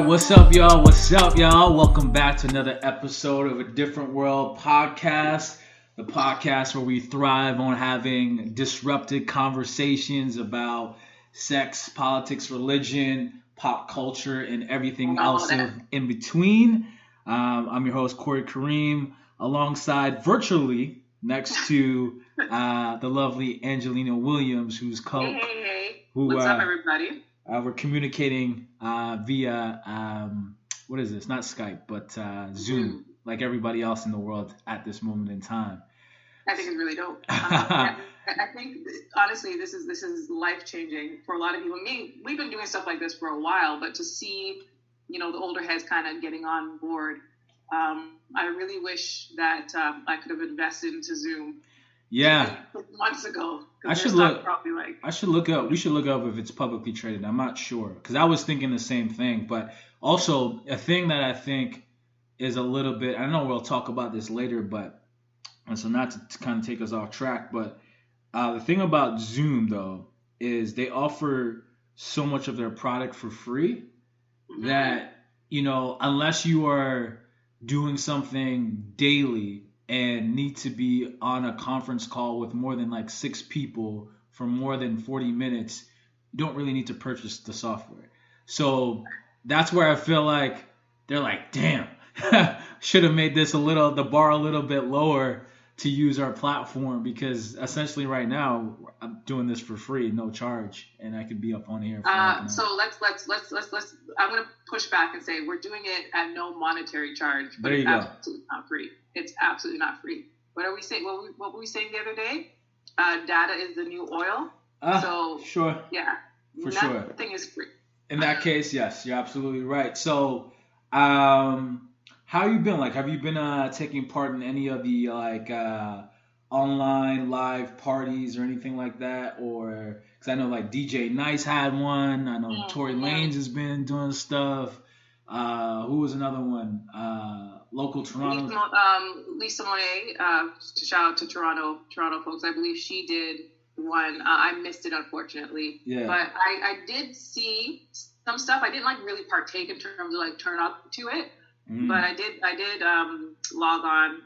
What's up, y'all? What's up, y'all? Welcome back to another episode of A Different World podcast, the podcast where we thrive on having disrupted conversations about sex, politics, religion, pop culture, and everything else in between. I'm your host, Corey Kareem, alongside virtually next to the lovely Angelina Williams, who's Hey. What's up, everybody? We're communicating via, what is this? Not Skype, but Zoom, like everybody else in the world at this moment in time. I think it's really dope. I think, honestly, this is life-changing for a lot of people. We've been doing stuff like this for a while, but to see, the older heads kind of getting on board, I really wish that I could have invested into Zoom. Yeah. Months ago. I should look up. We should look up if it's publicly traded. I'm not sure because I was thinking the same thing. But also a thing that I think is a little bit. I know we'll talk about this later, but and so not to kind of take us off track. But the thing about Zoom though is they offer so much of their product for free that unless you are doing something daily and need to be on a conference call with more than like 6 people for more than 40 minutes, you don't really need to purchase the software. So that's where I feel like they're like, damn, should have made the bar a little bit lower to use our platform, because essentially right now I'm doing this for free, no charge, and I could be up on here. So let's I'm gonna push back and say we're doing it at no monetary charge, but it's absolutely not free. It's absolutely not free. What are we saying? What were we saying the other day? Data is the new oil. So sure. Yeah. For sure. Nothing is free. In that case, yes, you're absolutely right. So, how you been? Like, have you been taking part in any of the online live parties or anything like that? Or because I know like DJ Nice had one. I know Tory Lanez has been doing stuff. Who was another one? Local Toronto. Lisa Monet. Shout out to Toronto folks. I believe she did one. I missed it, unfortunately. Yeah. But I did see some stuff. I didn't really partake in terms of turn up to it. But I did log on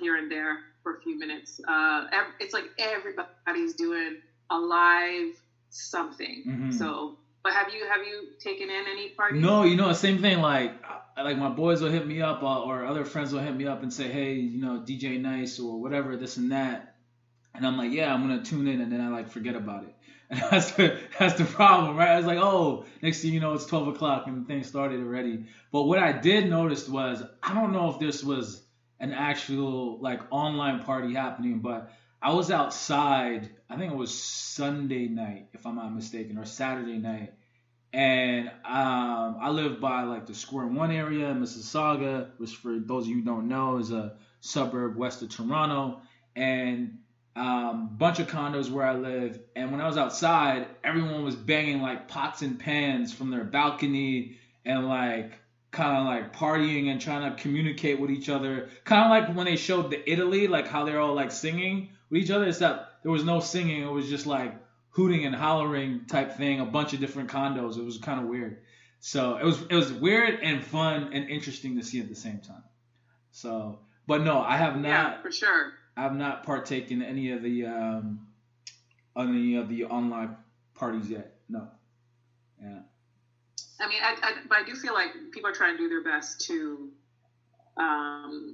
here and there for a few minutes. It's like everybody's doing a live something. So, but have you taken in any parties? No, same thing. Like my boys will hit me up or other friends will hit me up and say, hey, DJ Nice or whatever, this and that. And I'm like, yeah, I'm going to tune in. And then I forget about it. And that's the problem, right? I was like, oh, next thing you know, it's 12 o'clock and the thing started already. But what I did notice was, I don't know if this was an actual online party happening, but I was outside, I think it was Sunday night, if I'm not mistaken, or Saturday night. And I live by the Square One area in Mississauga, which for those of you who don't know is a suburb west of Toronto. And bunch of condos where I live, and when I was outside, everyone was banging pots and pans from their balcony and kind of partying and trying to communicate with each other, kind of like when they showed the Italy, how they're all singing with each other, except there was no singing. It was just hooting and hollering type thing, a bunch of different condos. It was kind of weird. So it was weird and fun and interesting to see at the same time. So, but no, I have not. Yeah, for sure. I've not partaken in any of the online parties yet. No. Yeah. I mean, but I do feel like people are trying to do their best to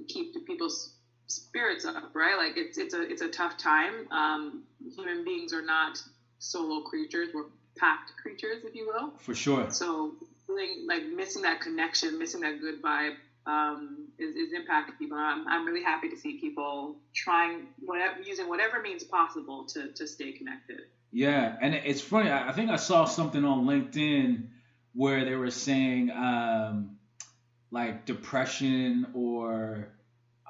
keep the people's spirits up, right? It's a tough time. Human beings are not solo creatures; we're packed creatures, if you will. For sure. So, feeling missing that connection, missing that good vibe. Is impacting people. I'm really happy to see people using whatever means possible to stay connected. Yeah, and it's funny. I think I saw something on LinkedIn where they were saying depression or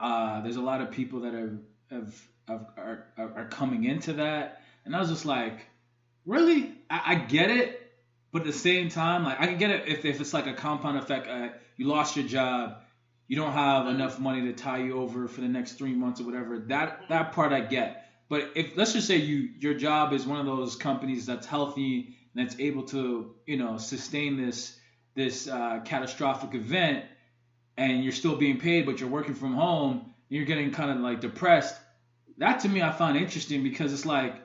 there's a lot of people that are coming into that, and I was just like, really? I get it, but at the same time, I can get it if it's a compound effect. You lost your job. You don't have enough money to tie you over for the next 3 months or whatever. That part I get. But if let's just say your job is one of those companies that's healthy and that's able to sustain this this catastrophic event, and you're still being paid, but you're working from home, and you're getting kind of like depressed. That to me, I find interesting because it's like,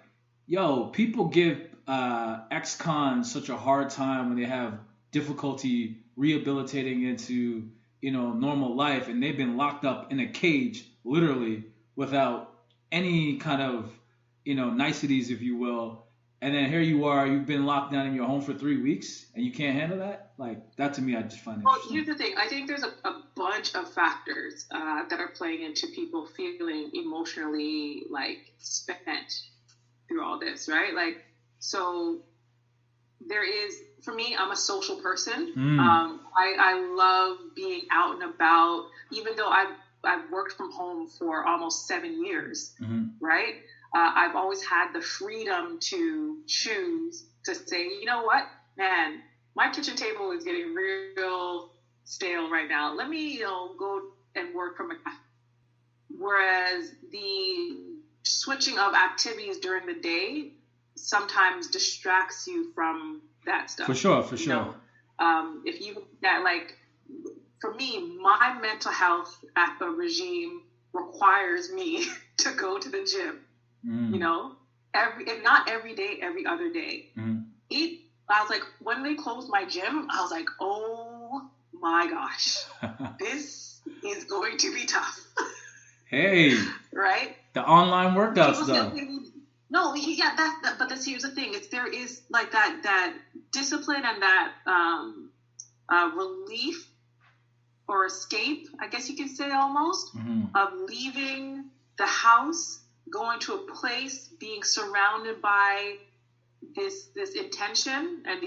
yo, people give ex-cons such a hard time when they have difficulty rehabilitating into, normal life, and they've been locked up in a cage, literally, without any kind of, niceties, if you will. And then here you are, you've been locked down in your home for 3 weeks, and you can't handle that? Like, that to me, I just find it interesting. Well, here's the thing. I think there's a bunch of factors that are playing into people feeling emotionally, like, spent through all this, right? Like, so there is, for me, I'm a social person. I love being out and about, even though I've worked from home for almost 7 years, right? I've always had the freedom to choose to say, you know what, man, my kitchen table is getting real stale right now. Let me, go and work from a cafe. Whereas the switching of activities during the day sometimes distracts you from that stuff. For sure. If you, that like, for me, my mental health at the regime requires me to go to the gym. If not every day, every other day. I was like, when they closed my gym, I was like, oh my gosh, this is going to be tough. Hey, right? The online workouts though. No, yeah, but here's the thing: there is like that discipline and that relief or escape, I guess you could say, almost, of leaving the house, going to a place, being surrounded by this intention, and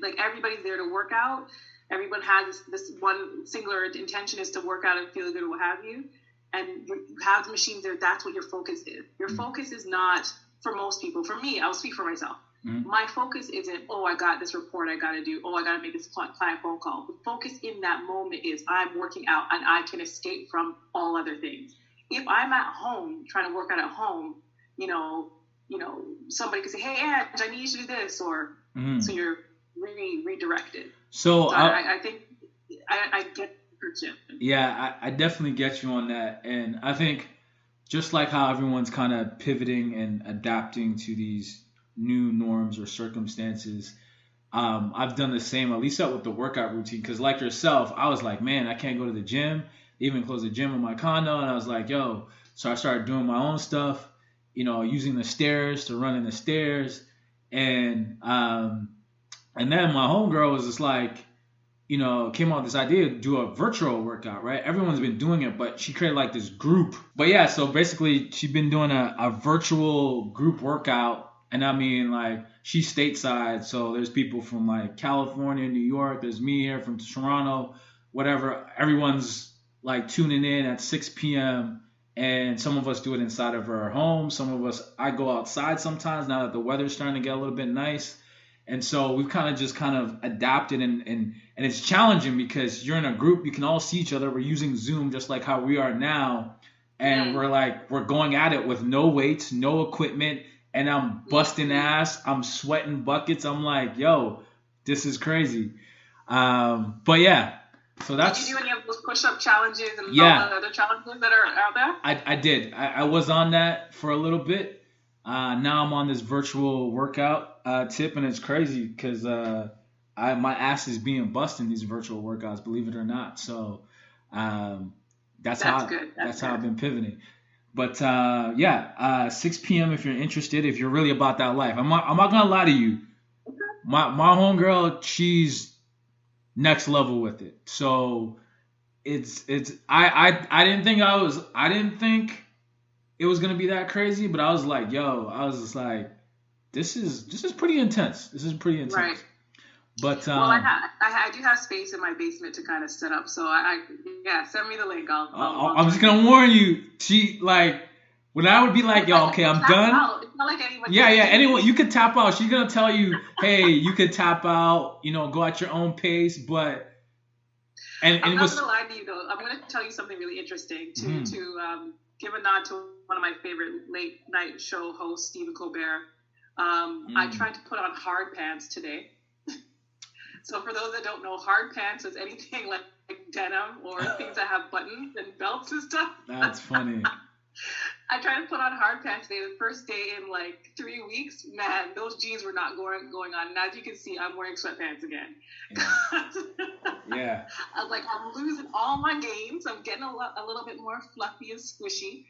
like everybody's there to work out. Everyone has this one singular intention, is to work out and feel good, what have you. And you have the machines there. That's what your focus is. Your focus is not, for most people. For me, I'll speak for myself. My focus isn't, oh, I got this report I got to do. Oh, I got to make this client phone call. The focus in that moment is I'm working out and I can escape from all other things. If I'm at home trying to work out at home, somebody could say, hey, Ange, I need you to do this, or so you're redirected. So I think I get the gym. Yeah, I definitely get you on that. And I think just like how everyone's kind of pivoting and adapting to these new norms or circumstances, I've done the same, at least with the workout routine. Because like yourself, I was like, man, I can't go to the gym. They even closed the gym in my condo, and I was like, yo. So I started doing my own stuff, using the stairs to run in the stairs, and then my homegirl was just like, came up with this idea to do a virtual workout, right? Everyone's been doing it, but she created like this group. But yeah, so basically she's been doing a virtual group workout. And I mean, like, she's stateside, so there's people from like California, New York, there's me here from Toronto, whatever. Everyone's like tuning in at 6 p.m. And some of us do it inside of our home. Some of us, I go outside sometimes now that the weather's starting to get a little bit nice. And so we've kind of adapted, and it's challenging because you're in a group, you can all see each other. We're using Zoom just like how we are now. And we're going at it with no weights, no equipment. And I'm busting ass. I'm sweating buckets. I'm like, yo, this is crazy. But yeah, so that's. Did you do any of those push-up challenges and all the other challenges that are out there? I did. I was on that for a little bit. Now I'm on this virtual workout tip, and it's crazy because my ass is being busted in these virtual workouts, believe it or not. So that's how I've been pivoting. But 6 p.m. if you're interested, if you're really about that life. I'm not gonna lie to you. My homegirl, she's next level with it. So I didn't think it was gonna be that crazy, but I was like, this is pretty intense. This is pretty intense. Right. But I do have space in my basement to kind of set up. So send me the link. I'm just gonna warn you. She when I would be like, yo, okay, I'm done. It's not like anyone. Anyone, you could tap out. She's gonna tell you, hey, you could tap out. Go at your own pace. But I'm not gonna lie to you though. I'm gonna tell you something really interesting to give a nod to one of my favorite late night show hosts, Stephen Colbert. I tried to put on hard pants today. So for those that don't know, hard pants is anything like denim or things that have buttons and belts and stuff. That's funny. I tried to put on hard pants today. The first day in like 3 weeks, man, those jeans were not going on. And as you can see, I'm wearing sweatpants again. Yeah. I was like, I'm losing all my gains. I'm getting a little bit more fluffy and squishy.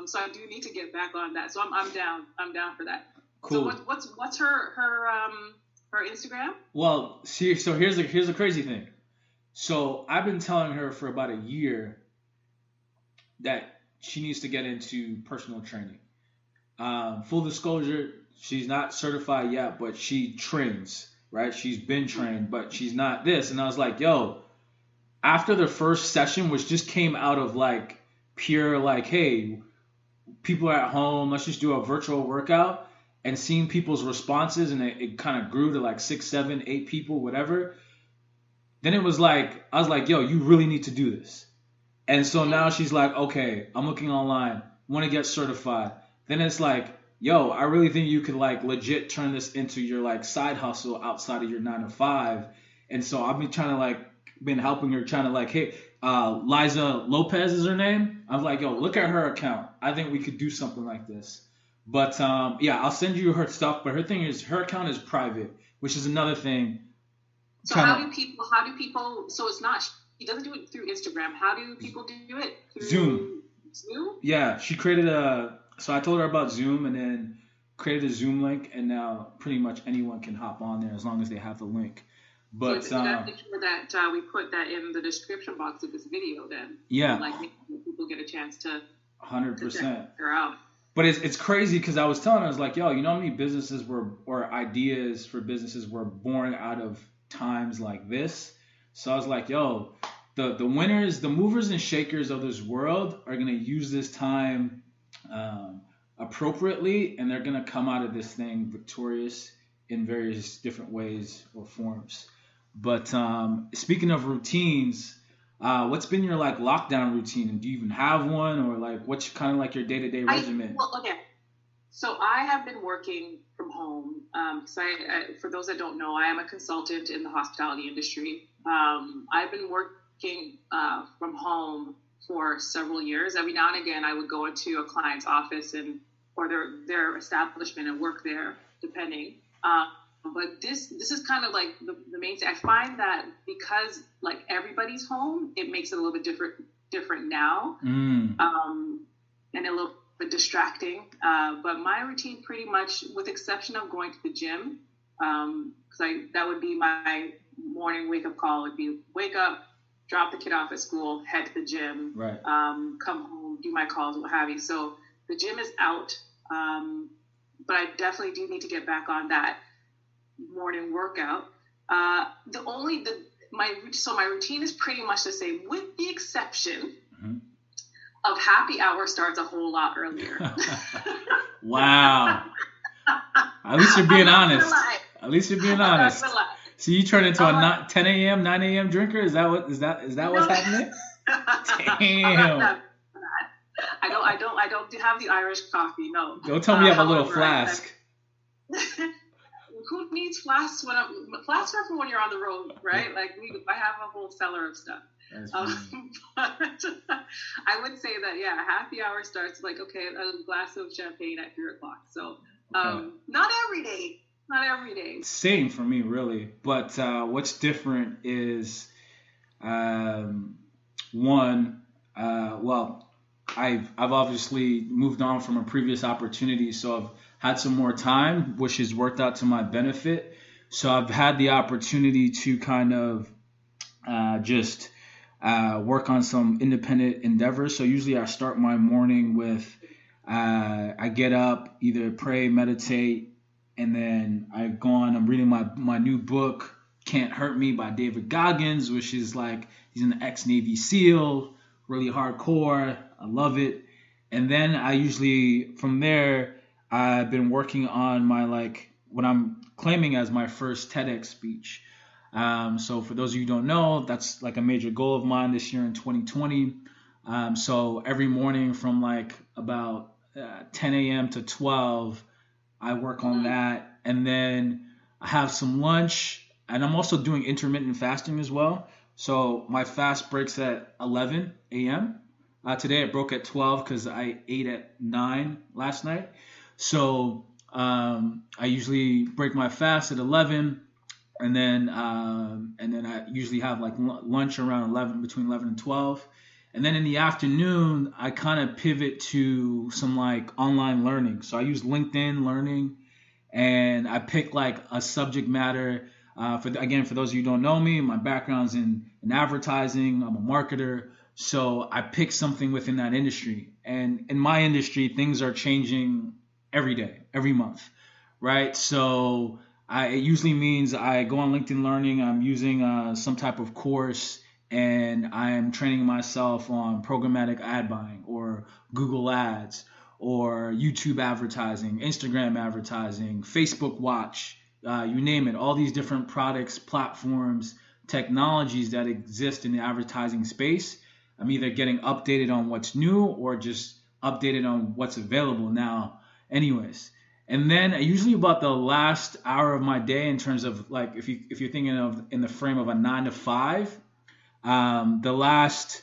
So I do need to get back on that. So I'm down. I'm down for that. Cool. So what's her Instagram? Well, see, so here's the crazy thing. So I've been telling her for about a year that she needs to get into personal training. Full disclosure, she's not certified yet, but she trains, right? She's been trained, but she's not this. And I was like, yo, after the first session, which just came out of like pure like, hey, people are at home, let's just do a virtual workout, and seeing people's responses, and it kind of grew to like 6, 7, 8 people, whatever. Then it was like, I was like, yo, you really need to do this. And so now she's like, okay, I'm looking online, want to get certified. Then it's like, yo, I really think you could like legit turn this into your like side hustle outside of your 9 to 5. And so I've been trying to like, been helping her, trying to like, hey, Liza Lopez is her name. I'm like, yo, look at her account. I think we could do something like this. But yeah, I'll send you her stuff. But her thing is, her account is private, which is another thing. So how do people, so it's not, she doesn't do it through Instagram. How do people do it? Through Zoom? Yeah, she created so I told her about Zoom and then created a Zoom link, and now pretty much anyone can hop on there as long as they have the link. But so you gotta make sure that we put that in the description box of this video then. Yeah. And, like, make people get a chance to 100%. check her out. But it's crazy because I was telling her, I was like, yo, you know how many businesses or ideas for businesses were born out of times like this? So I was like, yo, the winners, the movers and shakers of this world are going to use this time appropriately, and they're going to come out of this thing victorious in various different ways or forms. But speaking of routines, what's been your like lockdown routine? And do you even have one, or like what's kind of like your day-to-day regimen? Okay. So I have been working from home. So for those that don't know, I am a consultant in the hospitality industry. I've been working from home for several years. Every now and again, I would go into a client's office or their establishment and work there, depending. But this is kind of like the main thing. I find that because like everybody's home, it makes it a little bit different now, and a little bit distracting. But my routine, pretty much, with exception of going to the gym, because that would be my morning wake up call. Would be wake up, drop the kid off at school, head to the gym, right. Come home, do my calls, what have you. So the gym is out, but I definitely do need to get back on that morning workout. My routine is pretty much the same, with the exception of happy hour starts a whole lot earlier. Wow. At least you're being honest. At least you're being honest. So you turn into a 10 a.m., 9 a.m. drinker? Is that what's happening? Damn. I don't have the Irish coffee. No. Don't tell me you have a little flask. Who needs flasks flasks are for when you're on the road, right? Like I have a whole cellar of stuff. But I would say that happy hour starts like a glass of champagne at 3:00. So not every day. Same for me, really. But what's different is I've obviously moved on from a previous opportunity, so I've had some more time, which has worked out to my benefit. So I've had the opportunity to kind of just work on some independent endeavors. So usually I start my morning with I get up, either pray, meditate, and then I go on. I'm reading my new book, Can't Hurt Me by David Goggins, which is like, he's an ex-Navy SEAL, really hardcore. I love it. And then I usually, from there, I've been working on my, like, what I'm claiming as my first TEDx speech. So for those of you who don't know, that's like a major goal of mine this year in 2020. So every morning from like about 10 a.m. to 12, I work on that. And then I have some lunch. and I'm also doing intermittent fasting as well. So my fast breaks at 11 a.m. Today it broke at 12 because I ate at 9 last night. So I usually break my fast at 11, and then I usually have like lunch around 11, between 11 and 12. And then in the afternoon, I kind of pivot to some like online learning. So I use LinkedIn Learning, and I pick like a subject matter. For those of you who don't know me, my background's in advertising. I'm a marketer, so I pick something within that industry. And in my industry, things are changing every day, every month, right? So it usually means I go on LinkedIn Learning. I'm using some type of course, and I am training myself on programmatic ad buying or Google Ads or YouTube advertising, Instagram advertising, Facebook Watch, you name it, all these different products, platforms, technologies that exist in the advertising space. I'm either getting updated on what's new or just updated on what's available now, anyways. And then usually about the last hour of my day, in terms of like if you're thinking of in the frame of a 9 to 5, the last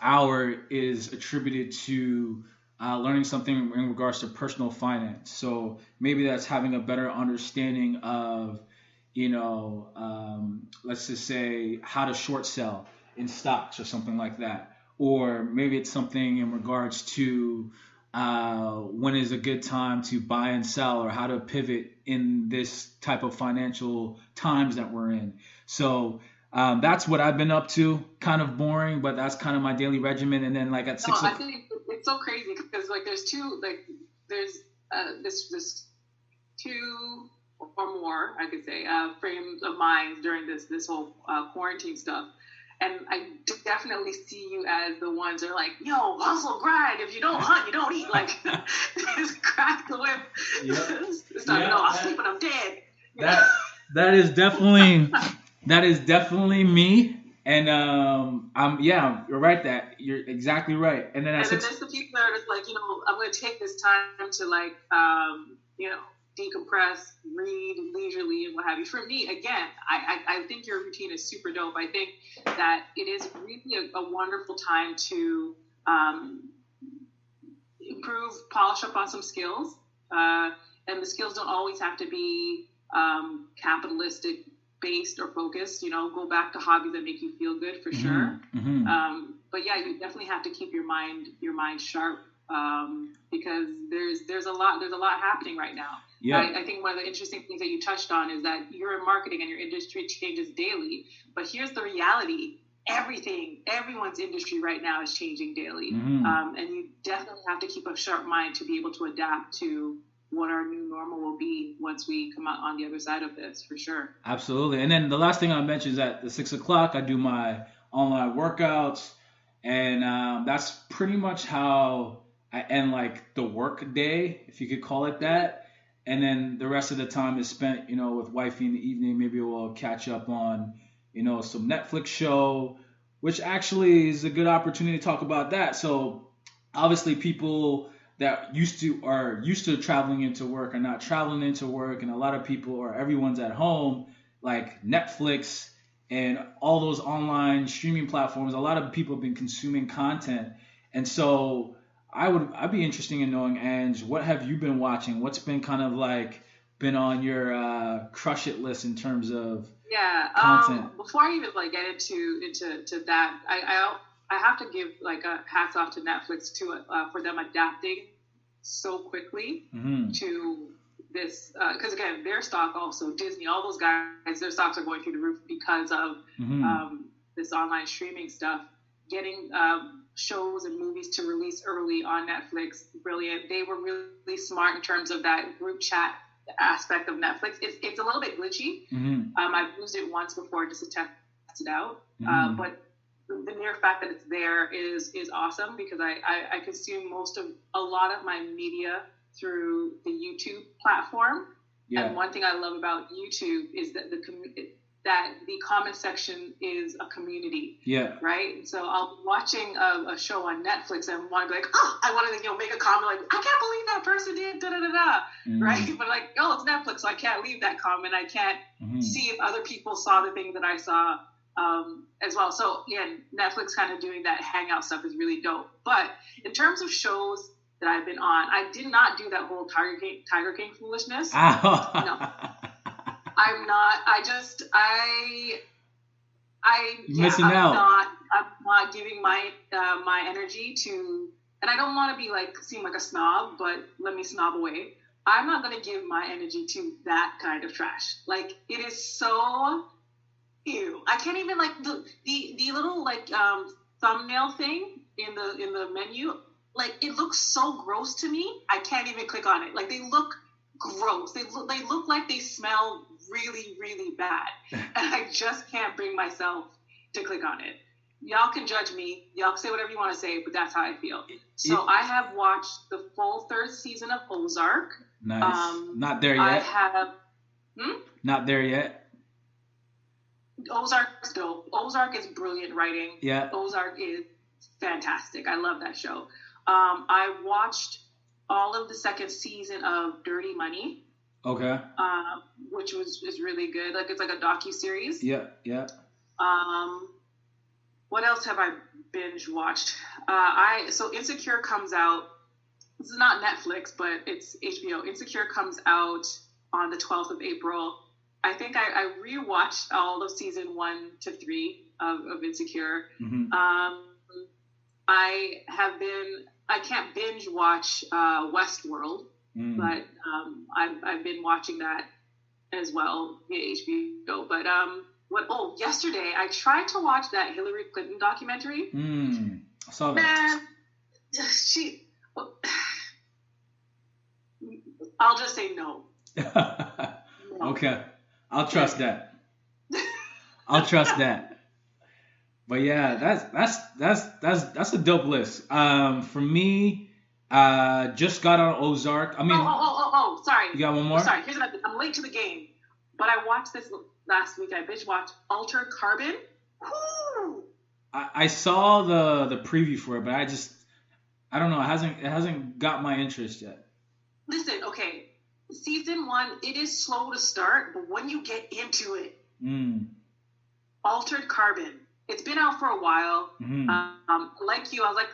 hour is attributed to learning something in regards to personal finance. So maybe that's having a better understanding of, let's just say how to short sell in stocks or something like that. Or maybe it's something in regards to when is a good time to buy and sell, or how to pivot in this type of financial times that we're in. So that's what I've been up to. Kind of boring, but that's kind of my daily regimen. And then like at 6 o'clock. I think it's so crazy because like there's this two or more, I could say, frames of mind during this whole quarantine stuff. And I definitely see you as the ones that are like, yo, hustle, grind. If you don't hunt, you don't eat. Like, just crack the whip. Yep. It's not, I'll sleep when I'm dead. That is definitely me. And you're right. You're exactly right. And then there's the people that are just like, I'm going to take this time to like, decompress, read leisurely, and what have you. For me, again, I think your routine is super dope. I think that it is really a wonderful time to improve, polish up on some skills. And the skills don't always have to be capitalistic based or focused. Go back to hobbies that make you feel good for sure. Mm-hmm. But yeah, you definitely have to keep your mind sharp, because there's a lot happening right now. Yeah. I think one of the interesting things that you touched on is that you're in marketing and your industry changes daily. But here's the reality: everyone's industry right now is changing daily, mm-hmm. And you definitely have to keep a sharp mind to be able to adapt to what our new normal will be once we come out on the other side of this, for sure. Absolutely. And then the last thing I mentioned is at the 6 o'clock, I do my online workouts, and that's pretty much how I end like the work day, if you could call it that. And then the rest of the time is spent, with wifey in the evening. Maybe we'll catch up on, some Netflix show, which actually is a good opportunity to talk about that. So obviously people that are used to traveling into work are not traveling into work, and a lot of people, or everyone's at home, like Netflix and all those online streaming platforms. A lot of people have been consuming content, and so I'd be interested in knowing, Ange, what have you been watching? What's been kind of like been on your crush it list in terms of content? Before I even like get into that, I have to give like a hats off to Netflix for them adapting so quickly mm-hmm. to this, because again, their stock, also Disney, all those guys, their stocks are going through the roof because of mm-hmm. this online streaming stuff. Getting shows and movies to release early on Netflix, brilliant. They were really smart in terms of that group chat aspect of Netflix. It's a little bit glitchy. Mm-hmm. I've used it once before just to test it out, mm-hmm. but the mere fact that it's there is awesome, because I consume a lot of my media through the YouTube platform. Yeah. And one thing I love about YouTube is that that the comment section is a community. Yeah. Right. And so I'll be watching a show on Netflix and want to be like, oh, I want to make a comment like, I can't believe that person did da da da da. Right. But like, oh, it's Netflix, so I can't leave that comment. I can't see if other people saw the thing that I saw as well. So yeah, Netflix kind of doing that hangout stuff is really dope. But in terms of shows that I've been on, I did not do that whole Tiger King foolishness. No, I'm not. You're missing out. I'm not giving my my energy to, and I don't want to be like seem like a snob, but let me snob away. I'm not going to give my energy to that kind of trash. Like, it is so ew. I can't even like the little like thumbnail thing in the menu. Like, it looks so gross to me. I can't even click on it. Like, they look gross. They look like they smell really, really bad. And I just can't bring myself to click on it. Y'all can judge me. Y'all can say whatever you want to say, but that's how I feel. So I have watched the full 3rd season of Ozark. Nice. Not there yet. I have... Not there yet. Ozark's dope. Ozark is brilliant writing. Yeah. Ozark is fantastic. I love that show. I watched all of the 2nd season of Dirty Money. Okay. Which is really good. Like, it's like a docu-series. Yeah. What else have I binge watched? So Insecure comes out. This is not Netflix, but it's HBO. Insecure comes out on the 12th of April. I think I rewatched all of season 1 to 3 of Insecure. I can't binge watch Westworld, but I've been watching that as well via HBO. But yesterday I tried to watch that Hillary Clinton documentary. I saw that. Man, I'll just say no. No. Okay, I'll trust that. But yeah, that's a dope list. For me, just got on Ozark. I mean, sorry. You got one more? Sorry. Here's another thing. I'm late to the game, but I watched this last week. I binge watched Altered Carbon. Woo! I saw the preview for it, but I don't know. It hasn't got my interest yet. Listen, okay. Season 1, it is slow to start, but when you get into it, Altered Carbon. It's been out for a while. Like you, I was like,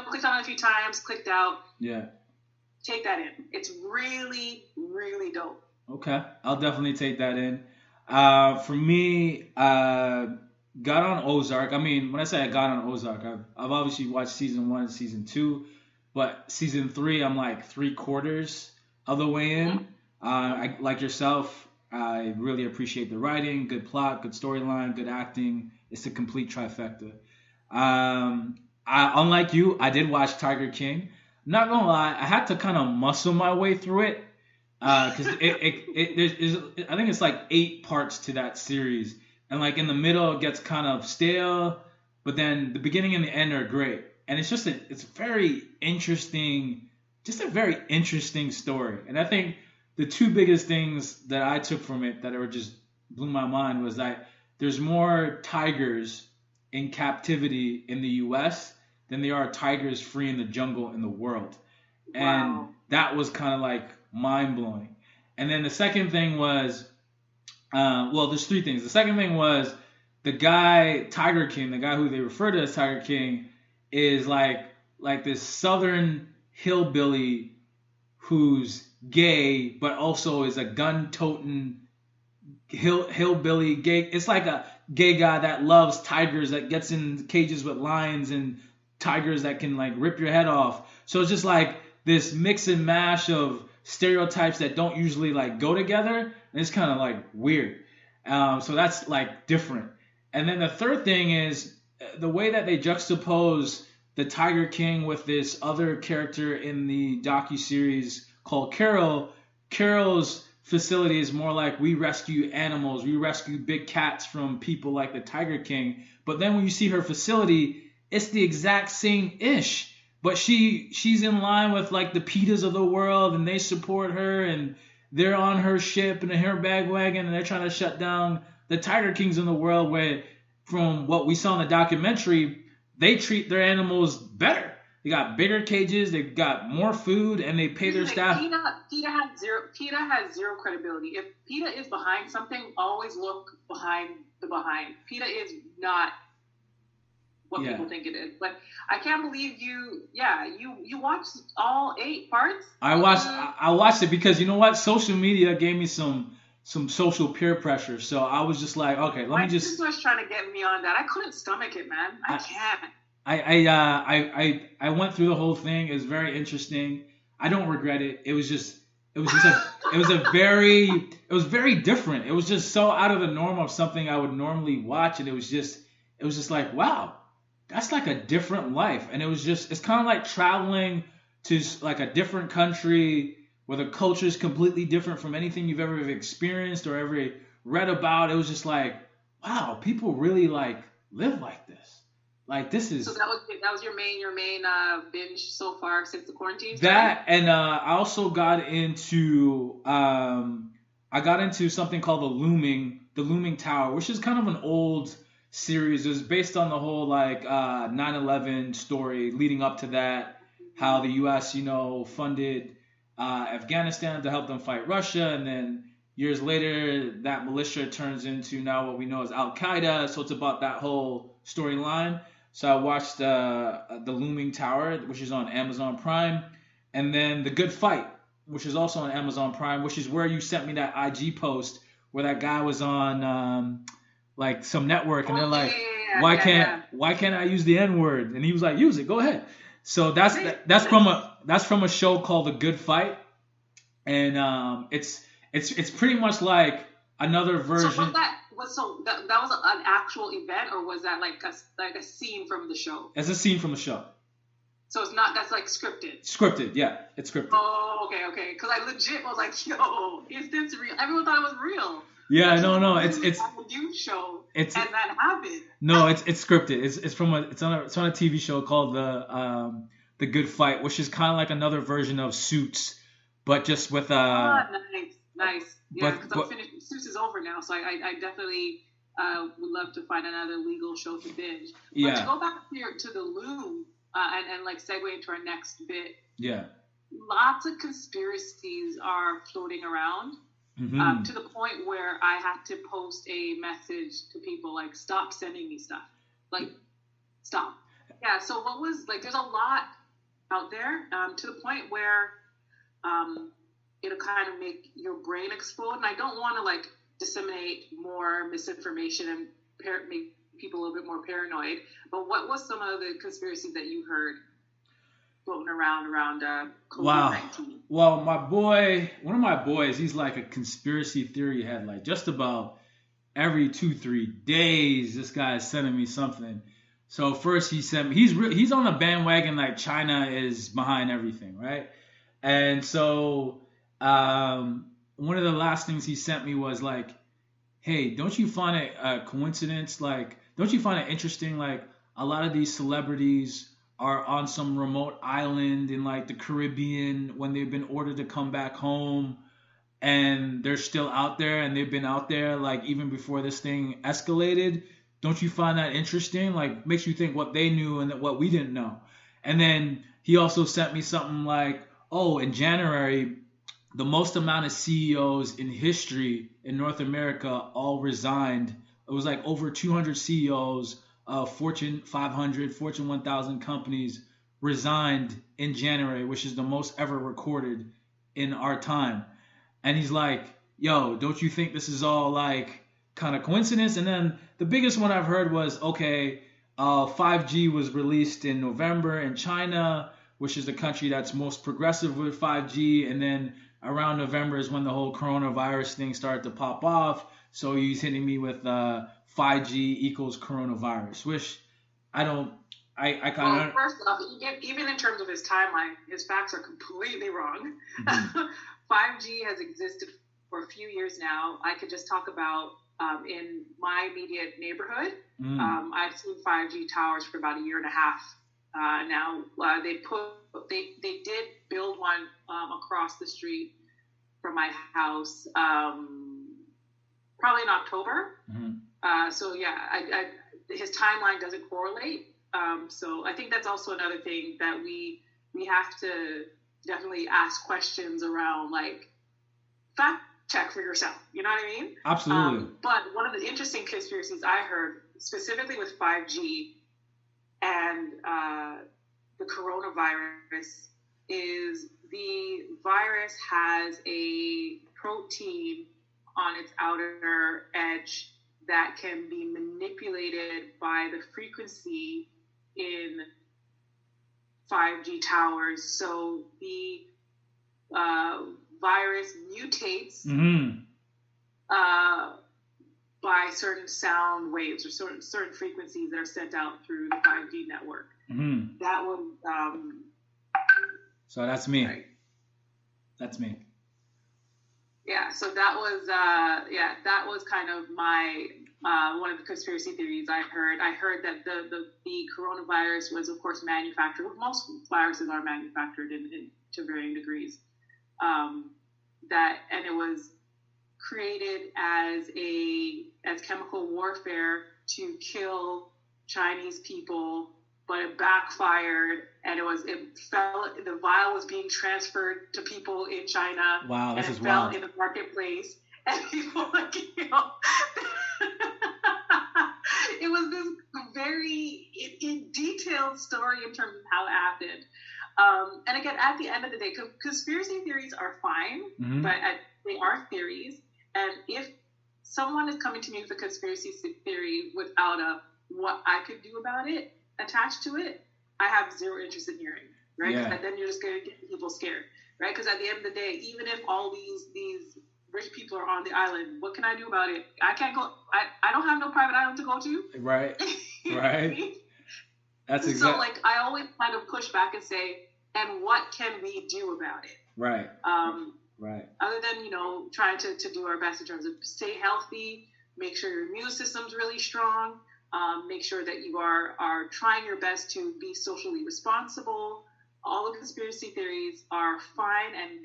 clicked on it a few times, clicked out. Yeah. Take that in. It's really, really dope. Okay. I'll definitely take that in. For me, got on Ozark. I mean, when I say I got on Ozark, I've obviously watched season 1 and season 2, but season 3, I'm like 3/4 of the way in. I, like yourself, I really appreciate the writing, good plot, good storyline, good acting. It's a complete trifecta. Unlike you, I did watch Tiger King. Not gonna lie, I had to kind of muscle my way through it because I think it's like 8 parts to that series, and like in the middle it gets kind of stale, but then the beginning and the end are great, and it's just it's a very interesting story, and I think the 2 biggest things that I took from it that were just blew my mind was that there's more tigers in captivity in the U.S. than there are tigers free in the jungle in the world. And that was kind of like mind-blowing. And then the second thing was, there's 3 things. The second thing was the guy, Tiger King, the guy who they refer to as Tiger King, is like this southern hillbilly who's gay, but also is a gun-toting hillbilly gay. It's like a gay guy that loves tigers, that gets in cages with lions and tigers that can like rip your head off. So it's just like this mix and mash of stereotypes that don't usually like go together, and it's kind of like weird. So that's like different. And then the third thing is the way that they juxtapose the Tiger King with this other character in the docuseries called Carol. Carol's facility is more like we rescue animals, we rescue big cats from people like the Tiger King. But then when you see her facility, it's the exact same ish. But she's in line with like the PETAs of the world, and they support her, and they're on her ship and her bagwagon, and they're trying to shut down the tiger kings in the world. Where, from what we saw in the documentary, they treat their animals better. They got bigger cages, they got more food, and they pay their staff. PETA has zero credibility. If PETA is behind something, always look behind the behind. PETA is not what people think it is. But I can't believe you watched all 8 parts. I watched it because, you know what? Social media gave me some social peer pressure. So I was just like, okay, my sister was trying to get me on that. I couldn't stomach it, man. I can't. I went through the whole thing. It was very interesting. I don't regret it. It was very different. It was just so out of the norm of something I would normally watch, and it was just like, wow, that's like a different life. And it's kind of like traveling to like a different country where the culture is completely different from anything you've ever experienced or ever read about. It was just like, wow, people really like live like this. Like, this is... So that was your main binge so far since the quarantine started? That, and I also got into something called the Looming Tower, which is kind of an old series. It was based on the whole like 9/11 story leading up to that, how the U.S. funded Afghanistan to help them fight Russia, and then years later that militia turns into now what we know as Al Qaeda. So it's about that whole storyline. So I watched the Looming Tower, which is on Amazon Prime, and then The Good Fight, which is also on Amazon Prime, which is where you sent me that IG post where that guy was on like some network, and they're like, why can't I use the N-word? And he was like, use it, go ahead. So that's from a show called The Good Fight, and it's pretty much like another version. So that was an actual event, or was that like a scene from the show? It's a scene from the show. So it's not, that's like scripted. Scripted, yeah, it's scripted. Oh, okay. Because I legit was like, yo, is this real? Everyone thought it was real. Yeah, no, it's a news show, and that happened. No, it's scripted. It's on a TV show called the Good Fight, which is kind of like another version of Suits, but just with nice. Yeah, because I'm finished. Suits is over now, so I definitely would love to find another legal show to binge. But to go back here to the Loom and like segue into our next bit. Yeah. Lots of conspiracies are floating around. Mm-hmm. To the point where I had to post a message to people like, stop sending me stuff. Like, stop. Yeah, so what was, like, there's a lot out there to the point where it'll kind of make your brain explode. And I don't want to, like, disseminate more misinformation and make people a little bit more paranoid. But what was some of the conspiracies that you heard floating around COVID-19? Wow. Well, one of my boys, he's like a conspiracy theory head. Like, just about every 2-3 days, this guy is sending me something. So first he sent me, he's on the bandwagon like China is behind everything, right? And so one of the last things he sent me was like, hey, don't you find it a coincidence? Like, don't you find it interesting? Like, a lot of these celebrities are on some remote island in like the Caribbean when they've been ordered to come back home, and they're still out there, and they've been out there like even before this thing escalated. Don't you find that interesting? Like, makes you think what they knew and what we didn't know. And then he also sent me something like, oh, in January, the most amount of CEOs in history in North America all resigned. It was like over 200 CEOs of Fortune 500, Fortune 1000 companies resigned in January, which is the most ever recorded in our time. And he's like, yo, don't you think this is all like kind of coincidence? And then the biggest one I've heard was, okay, 5G was released in November in China, which is the country that's most progressive with 5G. And then around November is when the whole coronavirus thing started to pop off. So he's hitting me with 5G equals coronavirus, which I kind of... First off, even in terms of his timeline, his facts are completely wrong. Mm-hmm. 5G has existed for a few years now. I could just talk about in my immediate neighborhood. I've seen 5G towers for about a year and a half now. They did build one across the street from my house, probably in October. So yeah, his timeline doesn't correlate. So I think that's also another thing that we have to definitely ask questions around, like, fact check for yourself. You know what I mean? Absolutely. But one of the interesting conspiracies I heard, specifically with 5G and the coronavirus, is the virus has a protein on its outer edge that can be manipulated by the frequency in 5G towers. So the virus mutates by certain sound waves or certain frequencies that are sent out through the 5G network. That would. So that's me. Right. That's me. Yeah. So that was kind of my one of the conspiracy theories I heard. I heard that the coronavirus was, of course, manufactured. Most viruses are manufactured to varying degrees. And it was created as chemical warfare to kill Chinese people, but it backfired, and the vial was being transferred to people in China. Wow, this is fell wild. in the marketplace, and people it was this very in detailed story in terms of how it happened. And again, at the end of the day, conspiracy theories are fine, but they are theories. And if someone is coming to me with a conspiracy theory without what I could do about it attached to it, I have zero interest in hearing, right? Yeah. And then you're just going to get people scared, right? Because at the end of the day, even if all these rich people are on the island, what can I do about it? I can't go. I don't have no private island to go to. Right. Right. That's exactly. So, like, I always kind of push back and say, and what can we do about it? Right. Right. Other than, trying to do our best in terms of stay healthy, make sure your immune system's really strong, make sure that you are trying your best to be socially responsible. All the conspiracy theories are fine, and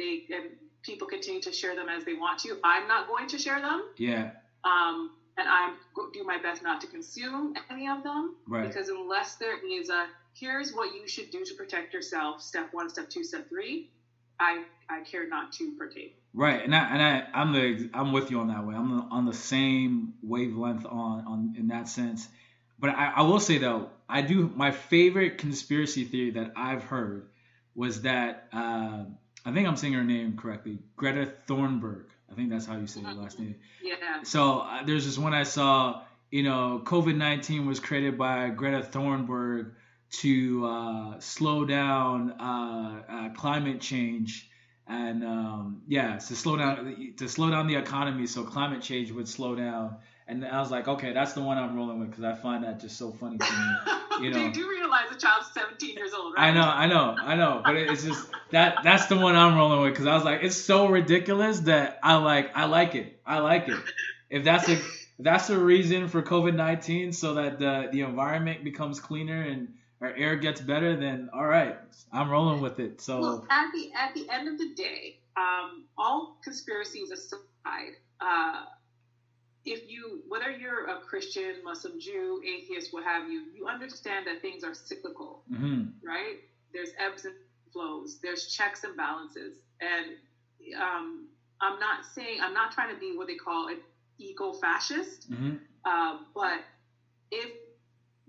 people continue to share them as they want to. I'm not going to share them. Yeah. And I'm do my best not to consume any of them. Right. Because unless there is here's what you should do to protect yourself, step 1, step 2, step 3, I care not to partake. Right, and I'm with you on that way. I'm on the same wavelength on in that sense. But I will say though, my favorite conspiracy theory that I've heard was that I think I'm saying her name correctly, Greta Thunberg. I think that's how you say her last name. Yeah. So there's this one I saw. COVID-19 was created by Greta Thunberg to slow down climate change, and to slow down the economy, so climate change would slow down. And I was like, okay, that's the one I'm rolling with, because I find that just so funny to me. You do realize the child's 17 years old, right? I know, but it's just that's the one I'm rolling with, because I was like, it's so ridiculous that I like it. If that's a reason for COVID-19, so that the environment becomes cleaner and our air gets better, then all right, I'm rolling with it. So well, at the end of the day, all conspiracies aside, whether you're a Christian, Muslim, Jew, atheist, what have you, you understand that things are cyclical, right? There's ebbs and flows, there's checks and balances, and I'm not trying to be what they call an eco-fascist, but if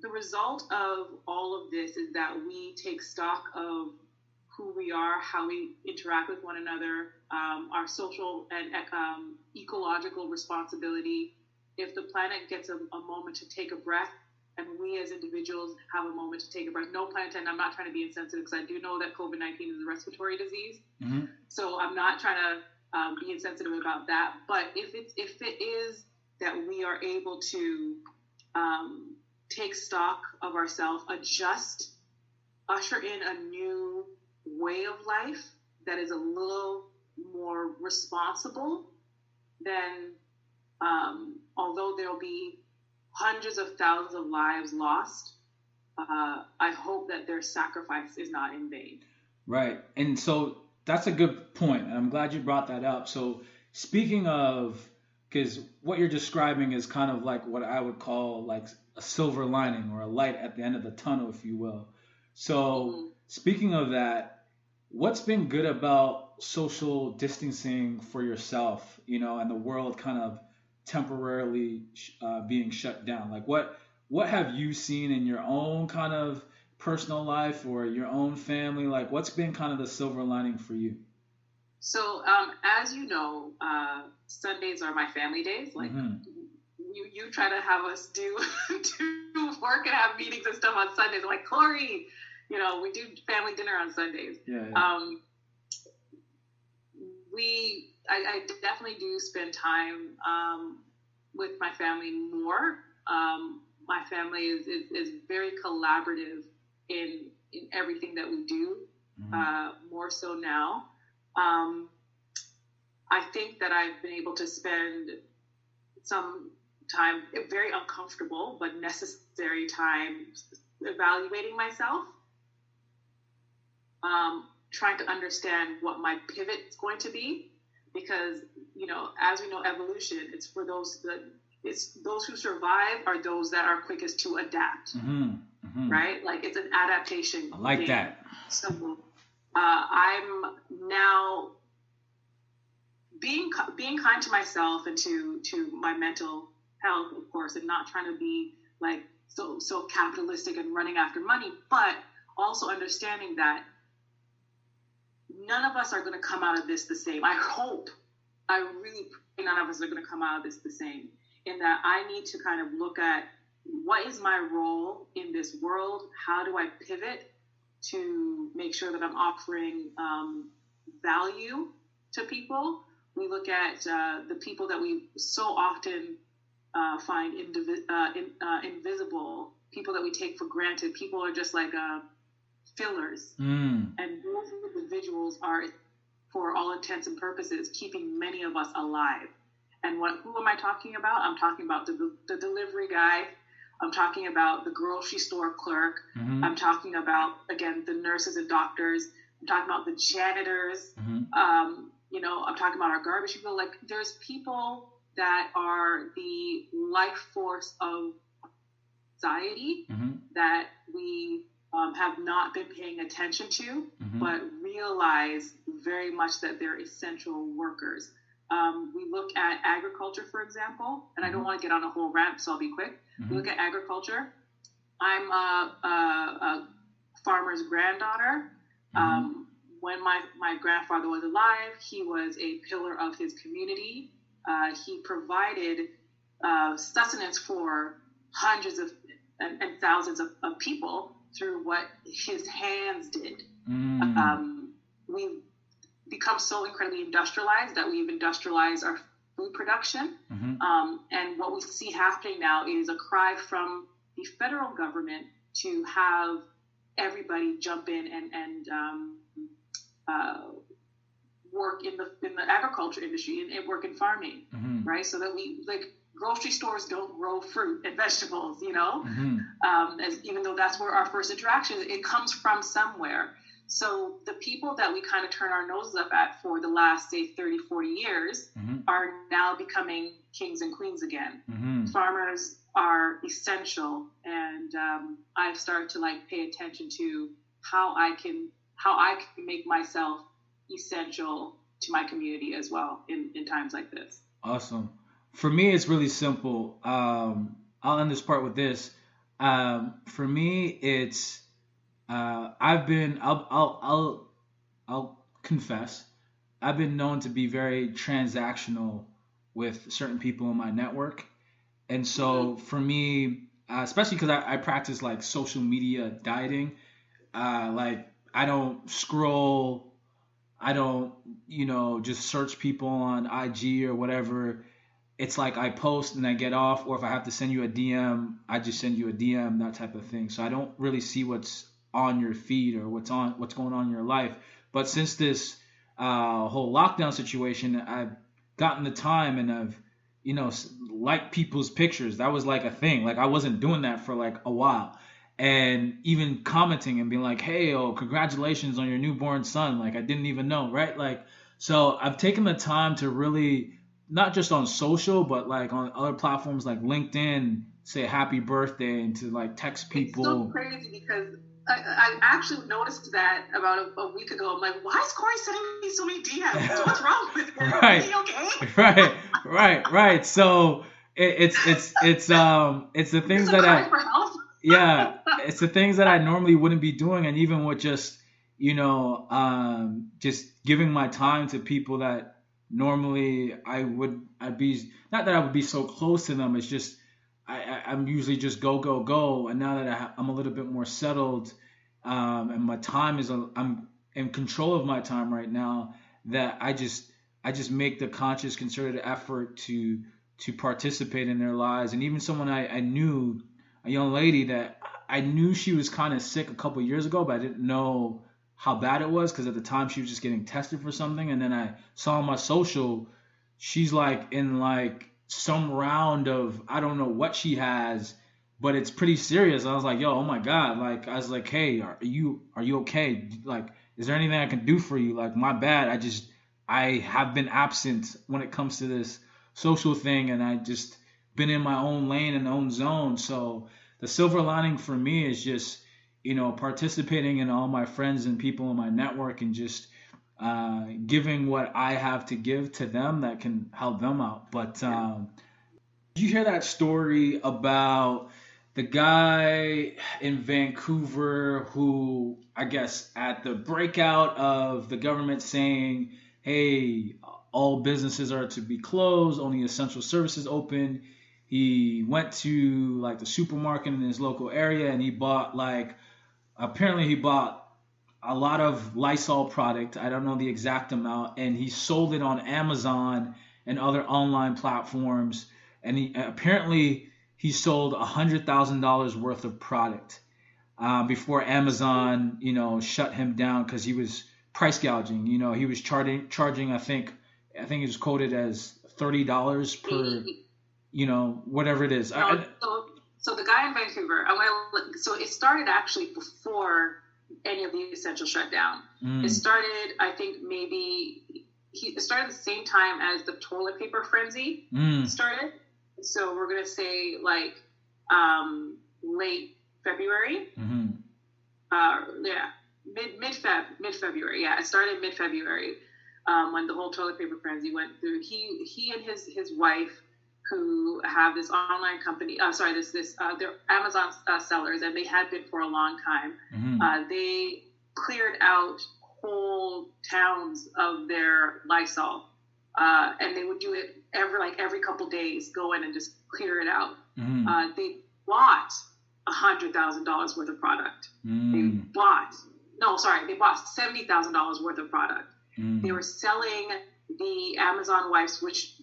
the result of all of this is that we take stock of who we are, how we interact with one another, our social and ecological responsibility. If the planet gets a moment to take a breath, and we as individuals have a moment to take a breath, no pun intended, I'm not trying to be insensitive, because I do know that COVID-19 is a respiratory disease. So I'm not trying to be insensitive about that. But if it is that we are able to take stock of ourselves, adjust, usher in a new way of life that is a little more responsible, then although there'll be hundreds of thousands of lives lost, I hope that their sacrifice is not in vain. Right. And so that's a good point, and I'm glad you brought that up. So speaking of, because what you're describing is kind of like what I would call like a silver lining or a light at the end of the tunnel, if you will. So Mm-hmm. speaking of that, what's been good about social distancing for yourself, and the world kind of temporarily being shut down? Like what have you seen in your own kind of personal life or your own family? Like what's been kind of the silver lining for you? So, as you know, Sundays are my family days. Like Hmm. you try to have us do do work and have meetings and stuff on Sundays. Like Corey, we do family dinner on Sundays. Yeah, yeah. I definitely do spend time with my family more. My family is very collaborative in everything that we do, more so now. Um, I think that I've been able to spend some time, very uncomfortable but necessary time, evaluating myself, trying to understand what my pivot is going to be, because as we know, evolution, it's for those who survive are those that are quickest to adapt, right? Like it's an adaptation. I like game. that. So I'm now being kind to myself and to my mental health, of course, and not trying to be like so capitalistic and running after money, but also understanding that none of us are going to come out of this the same. I really pray none of us are going to come out of this the same, in that I need to kind of look at what is my role in this world? How do I pivot to make sure that I'm offering value to people? We look at the people that we so often find invisible, people that we take for granted. People are just like fillers. And those individuals are, for all intents and purposes, keeping many of us alive. And who am I talking about? I'm talking about the delivery guy. I'm talking about the grocery store clerk. I'm talking about, again, the nurses and doctors. I'm talking about the janitors. I'm talking about our garbage people. Like, there's people that are the life force of society that we have not been paying attention to, but realize very much that they're essential workers. We look at agriculture, for example, and I don't want to get on a whole rant, so I'll be quick. We look at agriculture. I'm a farmer's granddaughter. When my grandfather was alive, he was a pillar of his community. He provided sustenance for hundreds of and thousands of people through what his hands did. We've become so incredibly industrialized that we've industrialized our food production. And what we see happening now is a cry from the federal government to have everybody jump in and work in the agriculture industry and work in farming, right? So that we, like, grocery stores don't grow fruit and vegetables, even though that's where our first interaction is, it comes from somewhere. So the people that we kind of turn our noses up at for the last, say, 30, 40 years are now becoming kings and queens again. Farmers are essential, and I've started to pay attention to how I can make myself essential to my community as well in times like this. Awesome. For me, it's really simple. I'll end this part with this. For me, it's I'll confess, I've been known to be very transactional with certain people in my network, and so for me, especially because I practice like social media dieting, like I don't scroll, I don't just search people on IG or whatever. It's like I post and I get off, or if I have to send you a DM, I just send you a DM, that type of thing. So I don't really see what's on your feed or what's going on in your life. But since this whole lockdown situation, I've gotten the time and I've liked people's pictures. That was like a thing. Like I wasn't doing that for like a while, and even commenting and being like, hey, oh, congratulations on your newborn son. Like, I didn't even know, right? Like, so I've taken the time to really, not just on social, but like on other platforms like LinkedIn, say happy birthday and to like text It's so people. crazy because I actually noticed that about a week ago. I'm like, why is Corey sending me so many DMs? What's wrong with him? Right. Is he okay? Right. So it's the things that Cry for help. yeah, it's the things that I normally wouldn't be doing, and even with just just giving my time to people that normally I'd be, not that I would be so close to them. It's just I'm usually just go, and now that I'm a little bit more settled, and my time I'm in control of my time right now, that I just make the conscious concerted effort to participate in their lives. And even someone I knew, a young lady that I knew she was kind of sick a couple years ago, but I didn't know how bad it was because at the time she was just getting tested for something. And then I saw on my social, she's like in like some round of, I don't know what she has, but it's pretty serious. I was like, yo, oh my God. Like, I was like, hey, are you okay? Like, is there anything I can do for you? Like, my bad. I have been absent when it comes to this social thing, and I just been in my own lane and own zone. So the silver lining for me is just, participating in all my friends and people in my network, and just giving what I have to give to them that can help them out. But did you hear that story about the guy in Vancouver who, I guess, at the breakout of the government saying, hey, all businesses are to be closed, only essential services open, he went to like the supermarket in his local area and he bought apparently he bought a lot of Lysol product. I don't know the exact amount, and he sold it on Amazon and other online platforms. And he sold $100,000 worth of product before Amazon, shut him down because he was price gouging. He was charging. I think it was quoted as $30 per, whatever it is. So the guy in Vancouver, so it started actually before any of the essential shutdown. It started, I think it started the same time as the toilet paper frenzy started. So we're going to say late February. Mm-hmm. Mid-February. Yeah, it started mid-February when the whole toilet paper frenzy went through. He and his wife, who have this online company, they're Amazon sellers, and they had been for a long time. Mm-hmm. They cleared out whole towns of their Lysol, and they would do it every couple days, go in and just clear it out. Mm-hmm. They bought $100,000 worth of product. They bought $70,000 worth of product. They were selling the Amazon wipes, which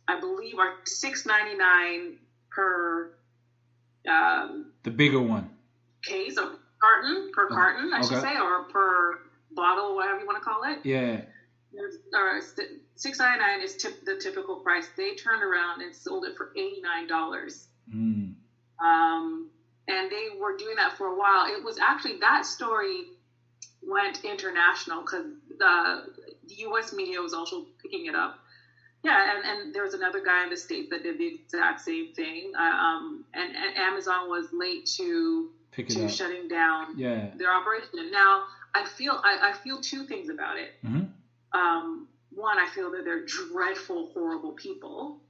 I believe are $6.99 per the bigger one case or carton, I should say, or per bottle, whatever you want to call it. Yeah. $6.99 is the typical price. They turned around and sold it for $89. And they were doing that for a while. It was actually, that story went international because the U.S. media was also picking it up. Yeah, and there was another guy in the States that did the exact same thing. And Amazon was late to shutting down their operation. Now, I feel two things about it. Mm-hmm. One, I feel that they're dreadful, horrible people.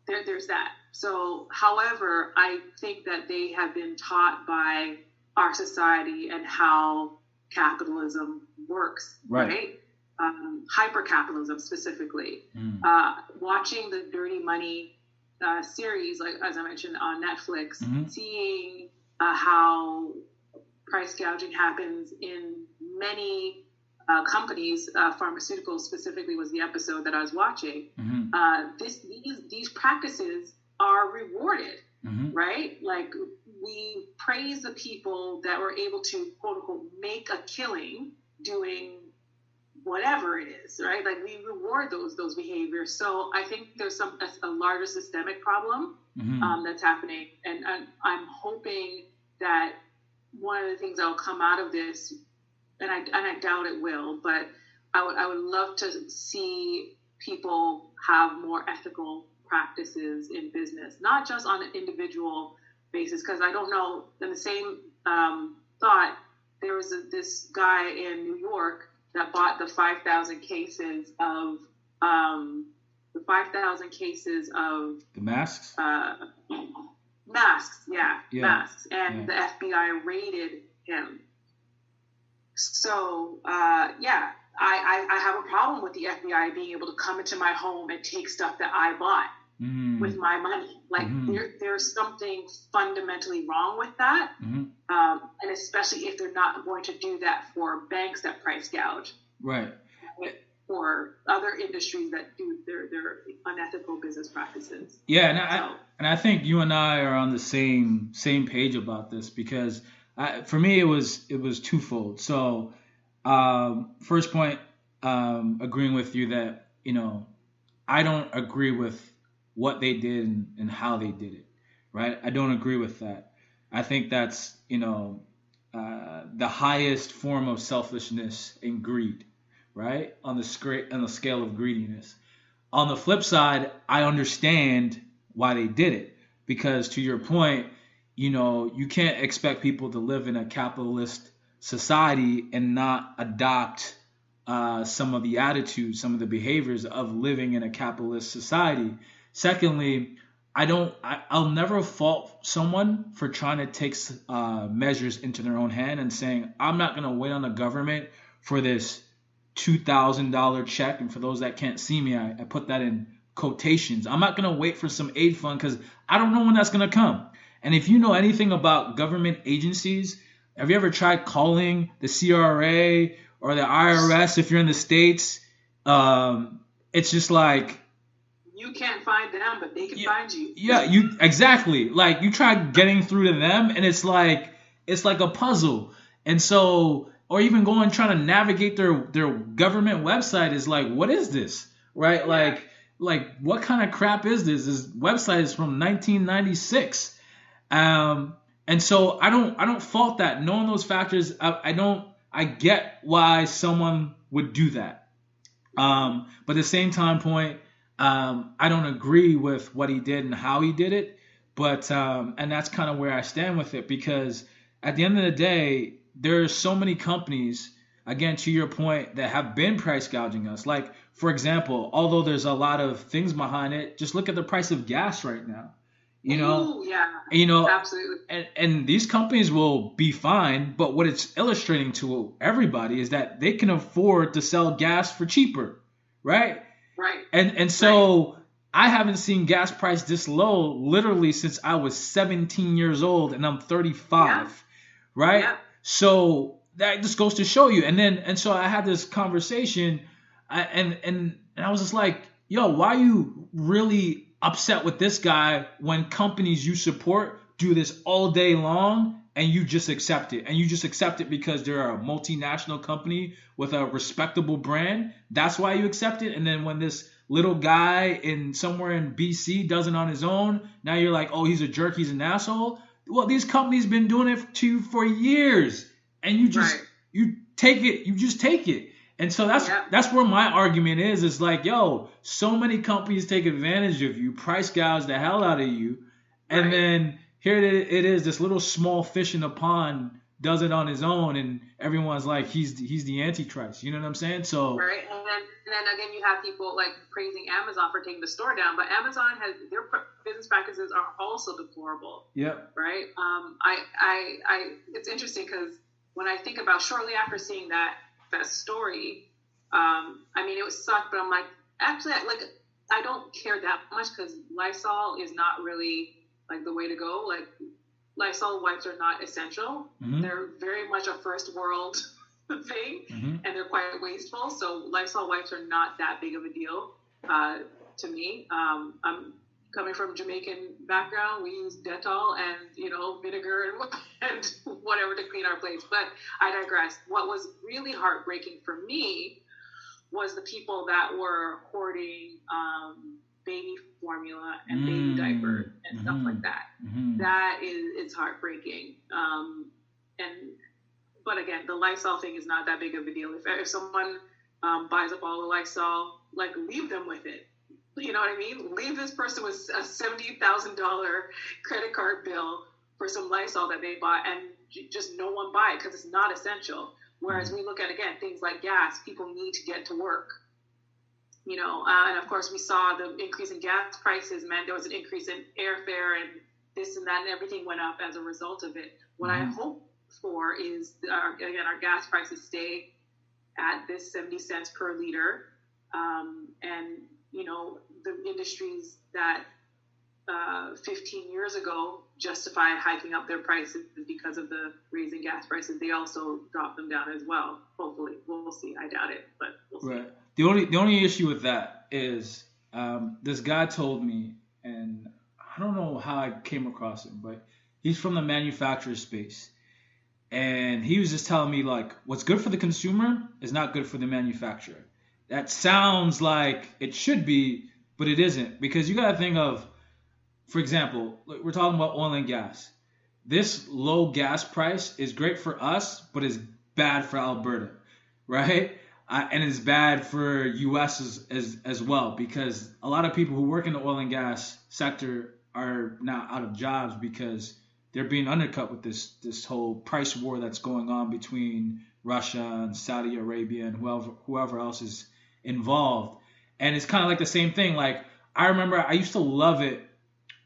There's that. So, however, I think that they have been taught by our society and how capitalism works, right? Hyper-capitalism specifically. Watching the Dirty Money series, like as I mentioned on Netflix, seeing how price gouging happens in many companies, pharmaceuticals specifically was the episode that I was watching. These practices are rewarded, right? Like, we praise the people that were able to, quote unquote, make a killing doing whatever it is, right? Like we reward those behaviors. So I think there's a larger systemic problem that's happening, and I'm hoping that one of the things that will come out of this, and I doubt it will, but I would love to see people have more ethical practices in business, not just on an individual basis. Because I don't know, in the same thought, there was this guy in New York that bought the 5,000 cases of the masks. Masks, masks, and the FBI raided him. So I have a problem with the FBI being able to come into my home and take stuff that I bought with my money. Like there's something fundamentally wrong with that, and especially if they're not going to do that for banks that price gouge, right? Or other industries that do their unethical business practices. Yeah, and I think you and I are on the same page about this, because for me it was twofold. So first point, agreeing with you that, you know, I don't agree with what they did and how they did it, right? I don't agree with that. I think that's, you know, the highest form of selfishness and greed, right? On the scale of greediness. On the flip side, I understand why they did it, because to your point, you know, you can't expect people to live in a capitalist society and not adopt some of the attitudes, some of the behaviors of living in a capitalist society. Secondly, I'll never fault someone for trying to take measures into their own hand and saying, I'm not going to wait on the government for this $2,000 check. And for those that can't see me, I put that in quotations. I'm not going to wait for some aid fund because I don't know when that's going to come. And if you know anything about government agencies, have you ever tried calling the CRA or the IRS if you're in the States? It's just like, you can't find them, but they can find you. Yeah, exactly. Like you try getting through to them, and it's like a puzzle. And so, or even going trying to navigate their government website is like, what is this, right? Yeah. Like what kind of crap is this? This website is from 1996. And so I don't fault that. Knowing those factors, I get why someone would do that. But at the same time point, I don't agree with what he did and how he did it. But and that's kind of where I stand with it, because at the end of the day, there's so many companies, again, to your point, that have been price gouging us. Like, for example, although there's a lot of things behind it, just look at the price of gas right now. You know, absolutely. And these companies will be fine, but what it's illustrating to everybody is that they can afford to sell gas for cheaper, right? Right. And so I haven't seen gas price this low literally since I was 17 years old, and I'm 35, right? Yeah. So that just goes to show you. And so I had this conversation, and I was just like, yo, why are you really upset with this guy when companies you support do this all day long and you just accept it? And you just accept it because they're a multinational company with a respectable brand. That's why you accept it. And then when this little guy somewhere in BC does it on his own, now you're like, oh, he's a jerk, he's an asshole. Well, these companies been doing it to you for years, and you just you just take it. And so that's where my argument is. It's like, yo, so many companies take advantage of you, price gouge the hell out of you, and then here it is, this little small fish in a pond does it on his own, and everyone's like, he's the Antichrist. You know what I'm saying? So right, and then again, you have people like praising Amazon for taking the store down, but Amazon their business practices are also deplorable. Yep. Right. It's interesting because when I think about shortly after seeing that story, I mean, it was sucked, but I'm like, actually, I don't care that much because Lysol is not really like the way to go. Like, Lysol wipes are not essential. Mm-hmm. They're very much a first world thing, and they're quite wasteful. So Lysol wipes are not that big of a deal to me. I'm coming from Jamaican background. We use Dettol and vinegar and whatever to clean our plates. But I digress. What was really heartbreaking for me was the people that were hoarding baby formula and baby diapers and stuff like that. That it's heartbreaking. But again, the Lysol thing is not that big of a deal. If someone buys up all the Lysol, like, leave them with it. You know what I mean? Leave this person with a $70,000 credit card bill for some Lysol that they bought, and just no one buy it because it's not essential. Whereas we look at, again, things like gas, people need to get to work. You know, and of course we saw the increase in gas prices meant there was an increase in airfare and this and that, and everything went up as a result of it. What I hope for is, again, our gas prices stay at this 70 cents per liter. And, you know, the industries that 15 years ago justified hiking up their prices because of the raising gas prices, they also drop them down as well. Hopefully, we'll see. I doubt it, but we'll see. Right. The only issue with that is this guy told me, and I don't know how I came across him, but he's from the manufacturer space, and he was just telling me, like, what's good for the consumer is not good for the manufacturer. That sounds like it should be, but it isn't, because you got to think of, for example, we're talking about oil and gas. This low gas price is great for us, but it's bad for Alberta, right? And it's bad for U.S. as well, because a lot of people who work in the oil and gas sector are now out of jobs because they're being undercut with this whole price war that's going on between Russia and Saudi Arabia and whoever else is involved. And it's kind of like the same thing. Like, I remember I used to love it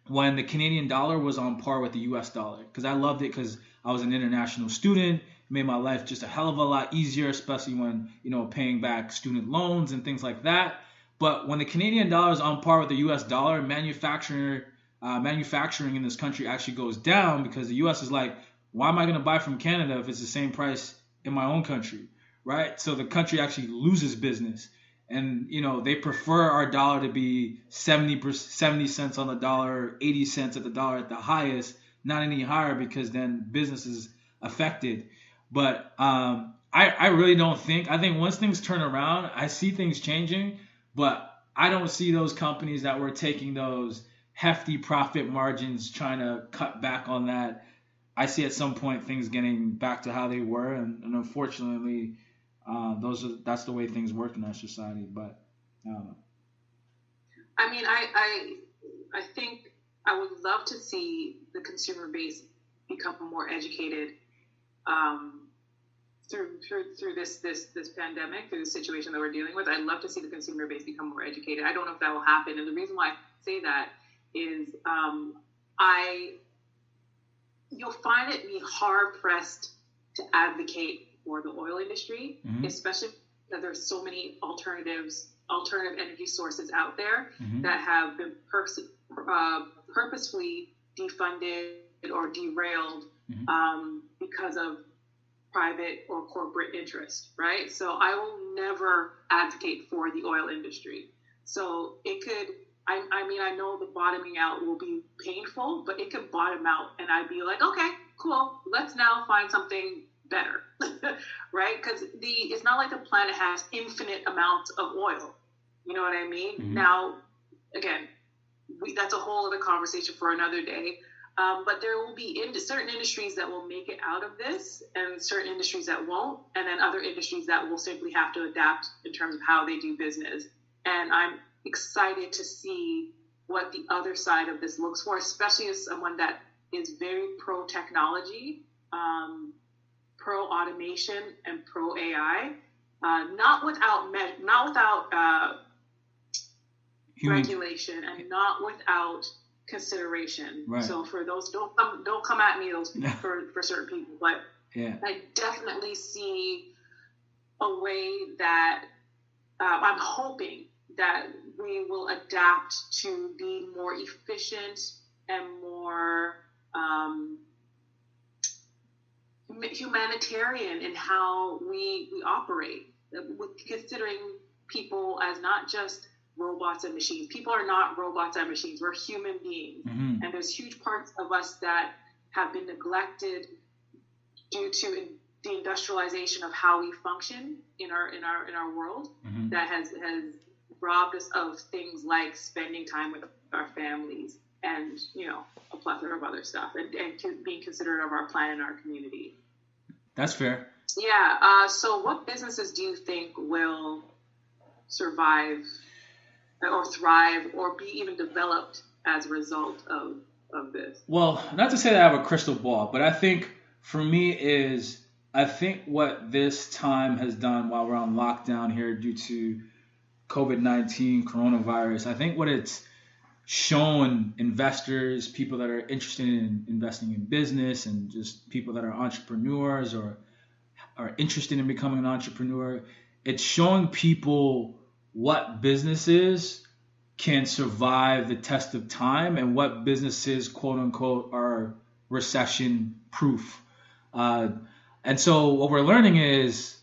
when the Canadian dollar was on par with the U.S. dollar, because I loved it because I was an international student. It made my life just a hell of a lot easier, especially when, you know, paying back student loans and things like that. But when the Canadian dollar is on par with the U.S. dollar, manufacturing in this country actually goes down, because the U.S. is like, why am I going to buy from Canada if it's the same price in my own country, right? So the country actually loses business. And, you know, they prefer our dollar to be 70 cents on the dollar, 80 cents at the dollar at the highest, not any higher, because then business is affected. But I really don't think, I think once things turn around, I see things changing, but I don't see those companies that were taking those hefty profit margins trying to cut back on that. I see at some point things getting back to how they were, and unfortunately, that's the way things work in our society. But I don't know. I mean, I think I would love to see the consumer base become more educated through this pandemic, through the situation that we're dealing with. I'd love to see the consumer base become more educated. I don't know if that will happen, and the reason why I say that is you'll find it me hard pressed to advocate for the oil industry, especially because there's so many alternative energy sources out there that have been purposefully defunded or derailed because of private or corporate interest, right? So I will never advocate for the oil industry. So it could, I mean, I know the bottoming out will be painful, but it could bottom out and I'd be like, okay, cool, let's now find something better, right? Because it's not like the planet has infinite amounts of oil. You know what I mean? Now, again, that's a whole other conversation for another day. But there will be certain industries that will make it out of this, and certain industries that won't, and then other industries that will simply have to adapt in terms of how they do business. And I'm excited to see what the other side of this looks for, especially as someone that is very pro technology, pro automation, and pro AI. Not without regulation, and not without consideration. Right. So for those, don't come at me for certain people, but yeah. I definitely see a way that I'm hoping that we will adapt to be more efficient and more humanitarian in how we operate, with considering people as not just robots and machines. People are not robots and machines. We're human beings. And there's huge parts of us that have been neglected due to deindustrialization of how we function in our world that has robbed us of things like spending time with our families and, you know, a plethora of other stuff, and being considerate of our planet and our community. That's fair. Yeah. So what businesses do you think will survive or thrive or be even developed as a result of this? Well, not to say that I have a crystal ball, but I think for me I think what this time has done while we're on lockdown here due to COVID-19 coronavirus, I think what it's shown investors, people that are interested in investing in business, and just people that are entrepreneurs or are interested in becoming an entrepreneur, it's showing people what businesses can survive the test of time and what businesses, quote unquote, are recession proof. And so what we're learning is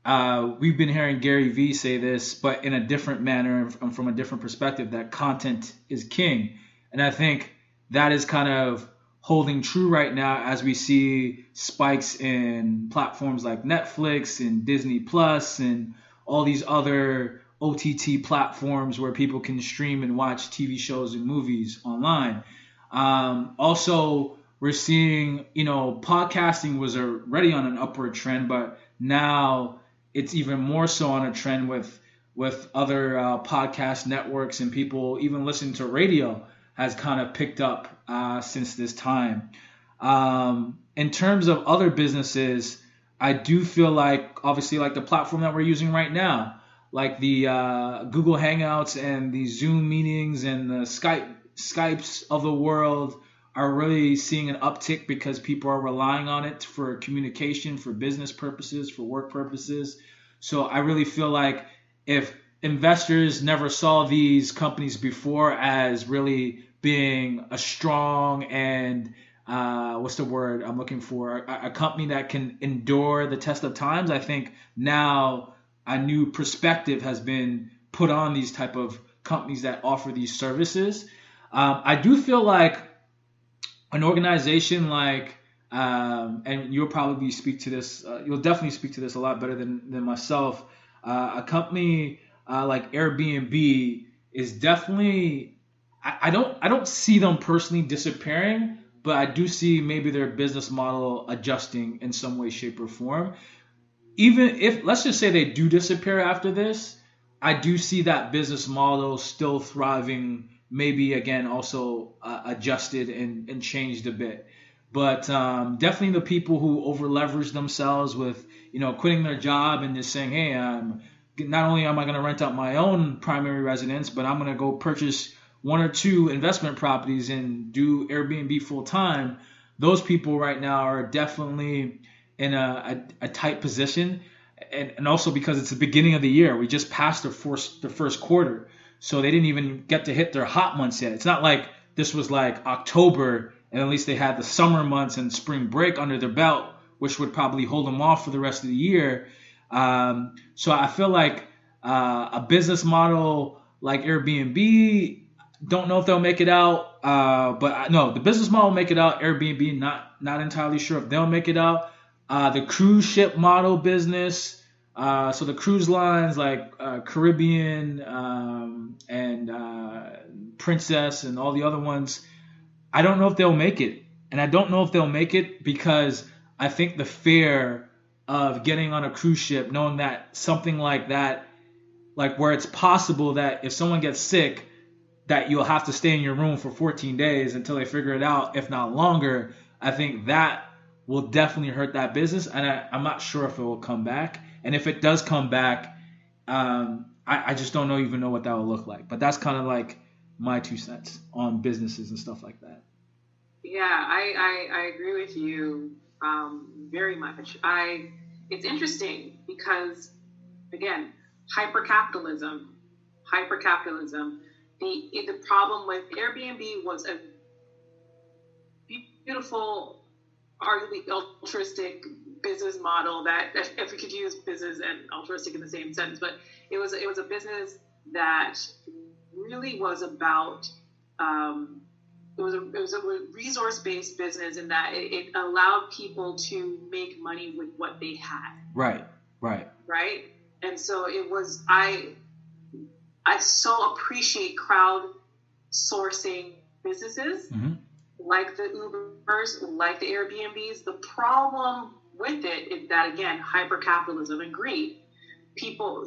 we've been hearing Gary Vee say this, but in a different manner and from a different perspective, that content is king. And I think that is kind of holding true right now as we see spikes in platforms like Netflix and Disney Plus and all these other OTT platforms where people can stream and watch TV shows and movies online. Also, we're seeing, you know, podcasting was already on an upward trend, but now it's even more so on a trend with other podcast networks, and people even listening to radio has kind of picked up since this time. In terms of other businesses, I do feel like, obviously, like the platform that we're using right now, like the Google Hangouts and the Zoom meetings and the Skypes of the world are really seeing an uptick because people are relying on it for communication, for business purposes, for work purposes. So I really feel like if investors never saw these companies before as really being a strong and what's the word I'm looking for? A company that can endure the test of times. I think now a new perspective has been put on these type of companies that offer these services. I do feel like an organization like, and you'll probably speak to this, you'll definitely speak to this a lot better than myself. A company like Airbnb is definitely, I don't see them personally disappearing, but I do see maybe their business model adjusting in some way, shape, or form. Even if, let's just say they do disappear after this, I do see that business model still thriving, maybe again also adjusted and changed a bit. But definitely the people who over leverage themselves with, you know, quitting their job and just saying, hey, not only am I going to rent out my own primary residence, but I'm going to go purchase one or two investment properties and do Airbnb full time. Those people right now are definitely in a tight position. And also because it's the beginning of the year. We just passed the first quarter. So they didn't even get to hit their hot months yet. It's not like this was like October and at least they had the summer months and spring break under their belt, which would probably hold them off for the rest of the year. So I feel like a business model like Airbnb, don't know if they'll make it out. But no, the business model will make it out. Airbnb, not entirely sure if they'll make it out. The cruise ship model business, so the cruise lines like Caribbean and Princess and all the other ones, I don't know if they'll make it. And I don't know if they'll make it because I think the fear of getting on a cruise ship, knowing that something like that, like where it's possible that if someone gets sick, that you'll have to stay in your room for 14 days until they figure it out, if not longer, I think that will definitely hurt that business. And I'm not sure if it will come back. And if it does come back, I just don't even know what that will look like. But that's kind of like my 2 cents on businesses and stuff like that. Yeah, I agree with you very much. It's interesting because, again, hypercapitalism. The problem with Airbnb was a beautiful, arguably altruistic business model that, if we could use business and altruistic in the same sentence, but it was a business that really was about a resource-based business in that it allowed people to make money with what they had. Right. And so I so appreciate crowdsourcing businesses like the Ubers, like the Airbnbs. The problem with it is that, again, hyper-capitalism and greed. People,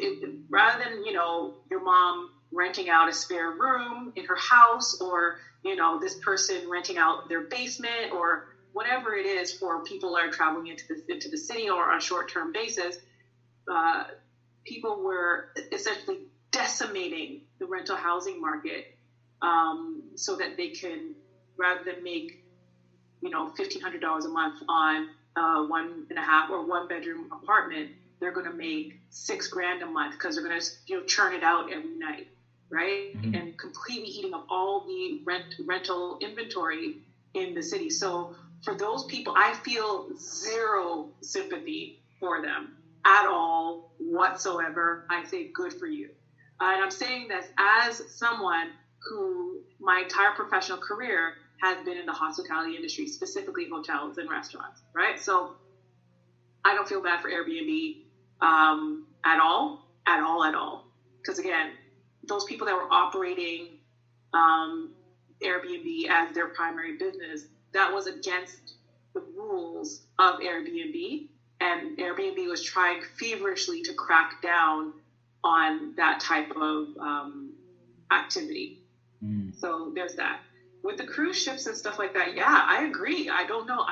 rather than, your mom renting out a spare room in her house, or, this person renting out their basement, or whatever it is for people that are traveling into the city or on a short-term basis, people were essentially decimating the rental housing market so that they can, rather than make, $1,500 a month on a 1.5 or 1 bedroom apartment, they're going to make $6,000 a month because they're going to churn it out every night, right? And completely eating up all the rental inventory in the city. So for those people, I feel zero sympathy for them at all whatsoever. I say good for you. And I'm saying this as someone who my entire professional career has been in the hospitality industry, specifically hotels and restaurants, right? So I don't feel bad for Airbnb at all. Because again, those people that were operating Airbnb as their primary business, that was against the rules of Airbnb. And Airbnb was trying feverishly to crack down on that type of activity. So there's that. With the cruise ships and stuff like that, yeah, I agree. I don't know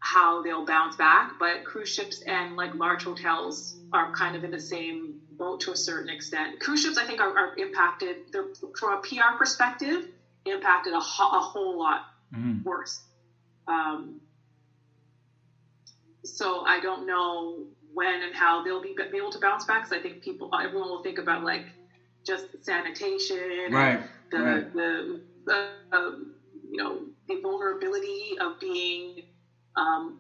how they'll bounce back, but cruise ships and like large hotels are kind of in the same boat to a certain extent. Cruise ships, I think, are impacted. They're, from a PR perspective, impacted a whole lot worse. So I don't know when and how they'll be able to bounce back. Because I think everyone will think about like just sanitation, right? The vulnerability of being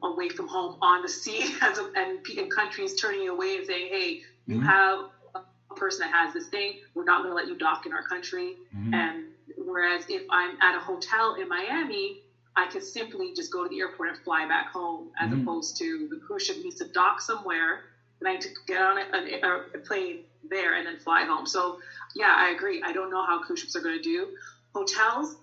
away from home on the sea, and countries turning you away and saying, "Hey, you have a person that has this thing. We're not going to let you dock in our country." And whereas if I'm at a hotel in Miami, I can simply just go to the airport and fly back home, as opposed to the cruise ship needs to dock somewhere, and I need to get on a plane there and then fly home. So, yeah, I agree. I don't know how cruise ships are going to do. Hotels,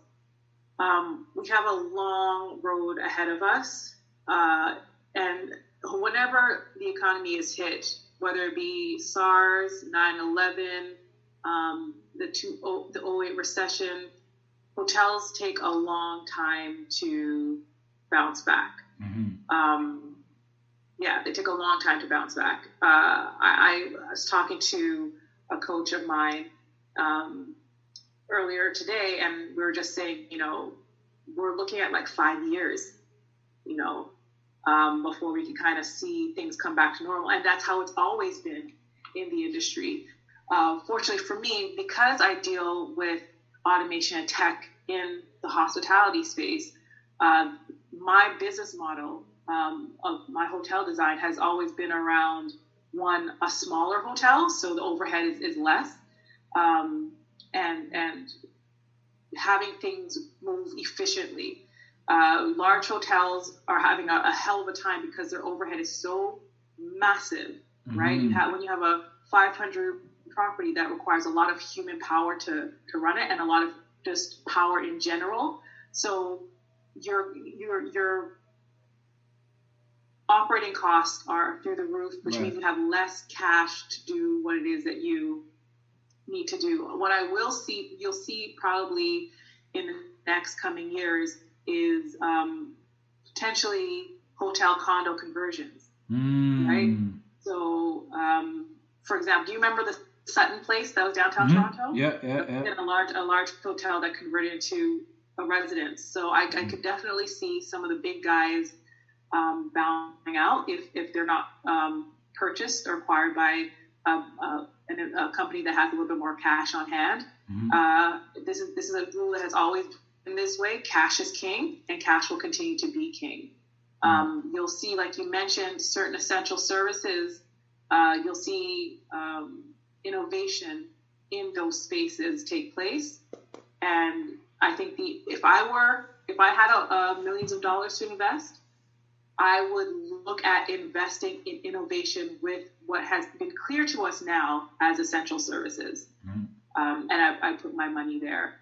we have a long road ahead of us. And whenever the economy is hit, whether it be SARS, 9/11, the 08 recession, hotels take a long time to bounce back. They take a long time to bounce back. I was talking to a coach of mine earlier today, and we were just saying, we're looking at like 5 years, before we can kind of see things come back to normal. And that's how it's always been in the industry. Fortunately for me, because I deal with automation and tech in the hospitality space, my business model of my hotel design has always been around, one, a smaller hotel, so the overhead is less, and having things move efficiently. Large hotels are having a hell of a time because their overhead is so massive, right? When you have a 500 property, that requires a lot of human power to run it, and a lot of just power in general. So your operating costs are through the roof, which means you have less cash to do what it is that you need to do. What I will see, you'll see probably in the next coming years, is potentially hotel condo conversions, right? So, for example, do you remember the Sutton place that was downtown Toronto? Yeah. A large hotel that converted into a residence. So I could definitely see some of the big guys bowing out if they're not purchased or acquired by a company that has a little bit more cash on hand. This is a rule that has always been this way. Cash is king, and cash will continue to be king. You'll see, like you mentioned, certain essential services. You'll see innovation in those spaces take place. And I think if I had millions of dollars to invest, I would look at investing in innovation with what has been clear to us now as essential services. And I put my money there.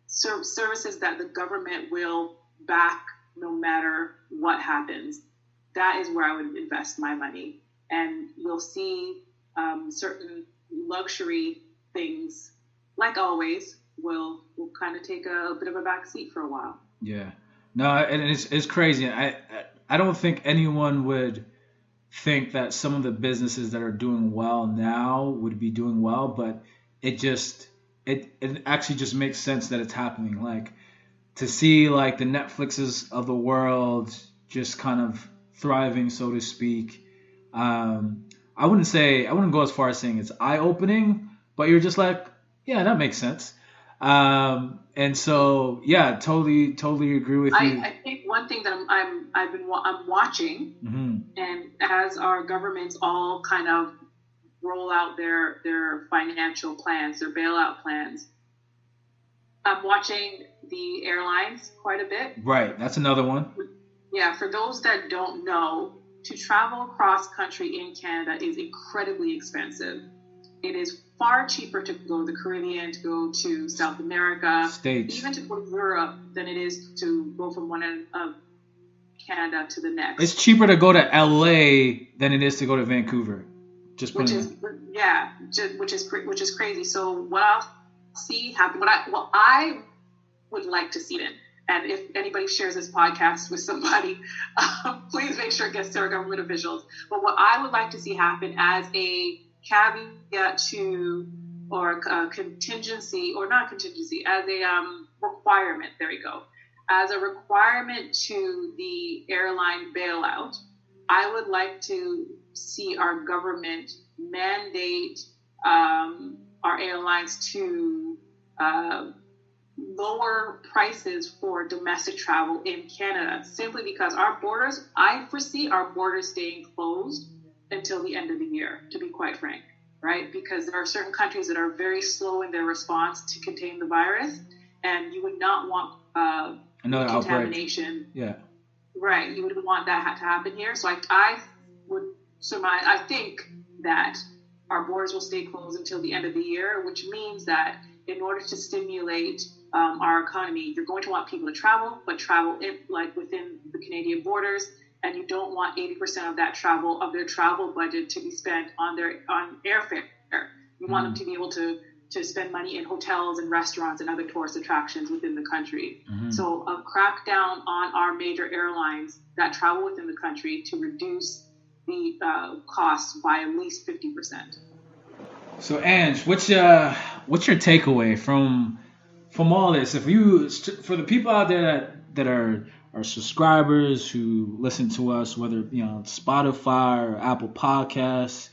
Services that the government will back no matter what happens. That is where I would invest my money. And you'll see certain luxury things, like always, will kind of take a bit of a back seat for a while. Yeah. No, and it's crazy. I don't think anyone would think that some of the businesses that are doing well now would be doing well, but it actually just makes sense that it's happening. Like, to see like the Netflixes of the world just kind of thriving, so to speak. I wouldn't go as far as saying it's eye-opening, but you're just like, yeah, that makes sense. And so, yeah, totally agree with you. I think one thing that I'm watching, and as our governments all kind of roll out their financial plans, their bailout plans, I'm watching the airlines quite a bit. Right, that's another one. Yeah, for those that don't know, to travel cross country in Canada is incredibly expensive. It is far cheaper to go to the Caribbean, to go to South America, States, even to go to Europe, than it is to go from one end of Canada to the next. It's cheaper to go to LA than it is to go to Vancouver. Which is crazy. So what I'll see happen, what I would like to see it. And if anybody shares this podcast with somebody, please make sure it gets to our government officials. But what I would like to see happen as a caveat to, or a contingency, or not contingency, as a requirement, there you go. As a requirement to the airline bailout, I would like to see our government mandate our airlines to lower prices for domestic travel in Canada, simply because I foresee our borders staying closed until the end of the year, to be quite frank, right? Because there are certain countries that are very slow in their response to contain the virus, and you would not want another contamination. Outbreak. Yeah. Right, you would want that to happen here. So I would surmise, I think that our borders will stay closed until the end of the year, which means that in order to stimulate our economy, you're going to want people to travel, but travel within the Canadian borders, and you don't want 80% of their travel budget to be spent on airfare. You want them to be able to spend money in hotels and restaurants and other tourist attractions within the country. So a crackdown on our major airlines that travel within the country to reduce the costs by at least 50%. So Ange, what's your takeaway from all this? For the people out there that are subscribers who listen to us, whether Spotify or Apple Podcasts,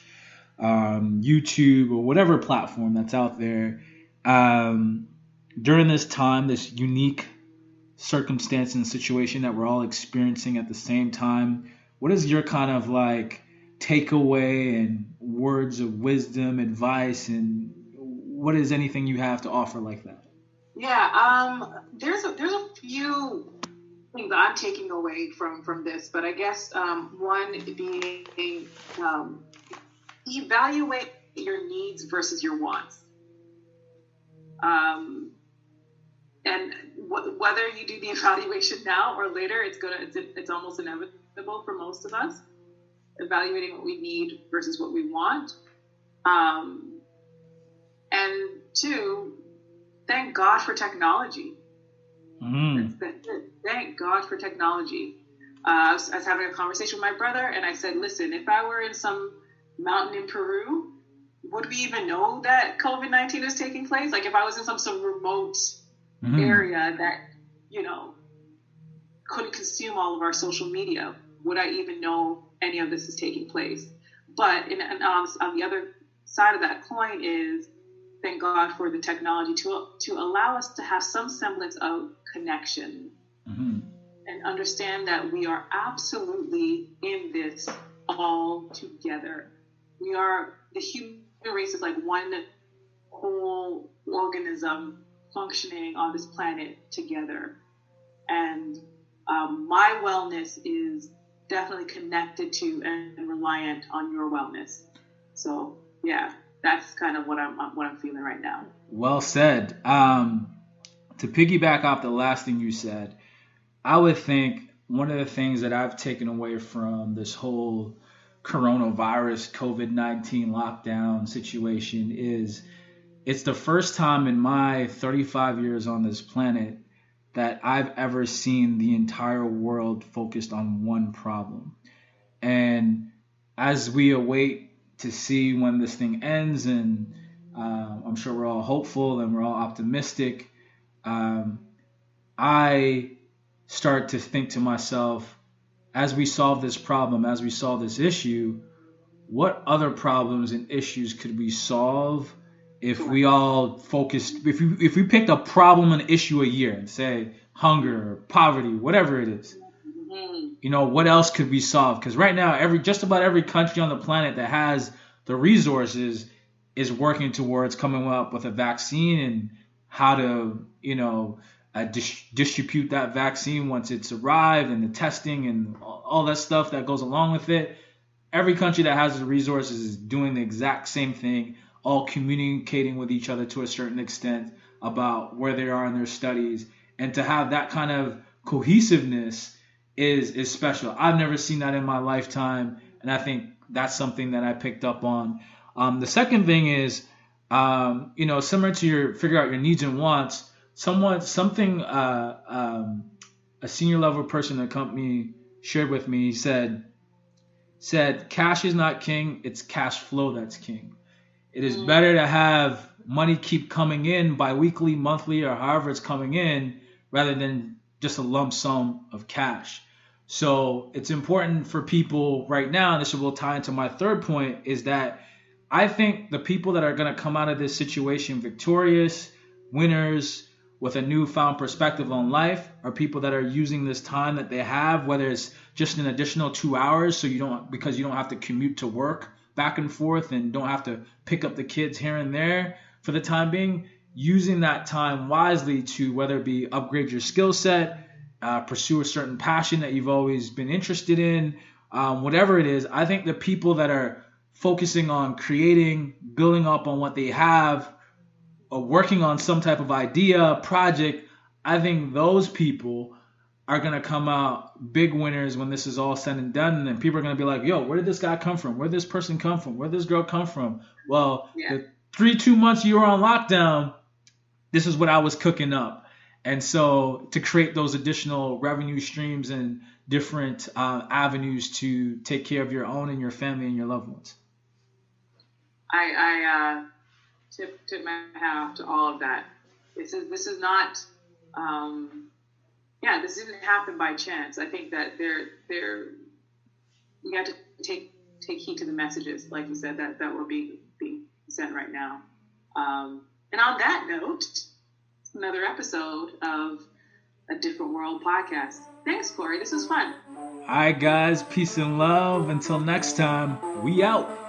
YouTube or whatever platform that's out there, during this time, this unique circumstance and situation that we're all experiencing at the same time, what is your kind of like takeaway and words of wisdom, advice, and what is anything you have to offer like that? Yeah, there's a few things I'm taking away from this, but I guess one being evaluate your needs versus your wants. And whether you do the evaluation now or later, it's almost inevitable for most of us. Evaluating what we need versus what we want. And two, thank God for technology. Thank God for technology. I was having a conversation with my brother, and I said, listen, if I were in some mountain in Peru, would we even know that COVID-19 is taking place? Like if I was in some remote area that, couldn't consume all of our social media, would I even know any of this is taking place? But on the other side of that coin is thank God for the technology to allow us to have some semblance of connection and understand that we are absolutely in this all together. The human race is like one whole organism functioning on this planet together. And my wellness is definitely connected to and reliant on your wellness. So yeah, that's kind of what I'm feeling right now. Well said. To piggyback off the last thing you said, I would think one of the things that I've taken away from this whole coronavirus COVID-19 lockdown situation is it's the first time in my 35 years on this planet that I've ever seen the entire world focused on one problem. And as we await to see when this thing ends, and I'm sure we're all hopeful and we're all optimistic, I start to think to myself, as we solve this problem, as we solve this issue, what other problems and issues could we solve if we all focused, if we picked a problem and issue a year and say hunger, poverty, whatever it is, what else could we solve? Because right now, just about every country on the planet that has the resources is working towards coming up with a vaccine and how to, distribute that vaccine once it's arrived, and the testing and all that stuff that goes along with it. Every country that has the resources is doing the exact same thing, all communicating with each other to a certain extent about where they are in their studies. And to have that kind of cohesiveness is special. I've never seen that in my lifetime, and I think that's something that I picked up on. The second thing is, similar to your figure out your needs and wants, a senior level person in the company shared with me, said cash is not king, it's cash flow that's king. It is better to have money keep coming in bi-weekly, monthly, or however it's coming in, rather than just a lump sum of cash. So it's important for people right now, and this will tie into my third point, is that I think the people that are going to come out of this situation victorious, winners, with a newfound perspective on life, are people that are using this time that they have, whether it's just an additional 2 hours because you don't have to commute to work back and forth and don't have to pick up the kids here and there for the time being, using that time wisely to whether it be upgrade your skill set, pursue a certain passion that you've always been interested in, whatever it is. I think the people that are focusing on creating, building up on what they have, or working on some type of idea, project, I think those people are going to come out big winners when this is all said and done. And people are going to be like, yo, where did this guy come from? Where did this person come from? Where did this girl come from? Well, the 2 months you were on lockdown, this is what I was cooking up. And so to create those additional revenue streams and different avenues to take care of your own and your family and your loved ones. I tip my hat off to all of that. This is not, this didn't happen by chance. I think that we got to take heed to the messages, like you said, that were being sent right now. And on that note, another episode of A Different World podcast. Thanks, Corey. This was fun. All right, guys. Peace and love. Until next time, we out.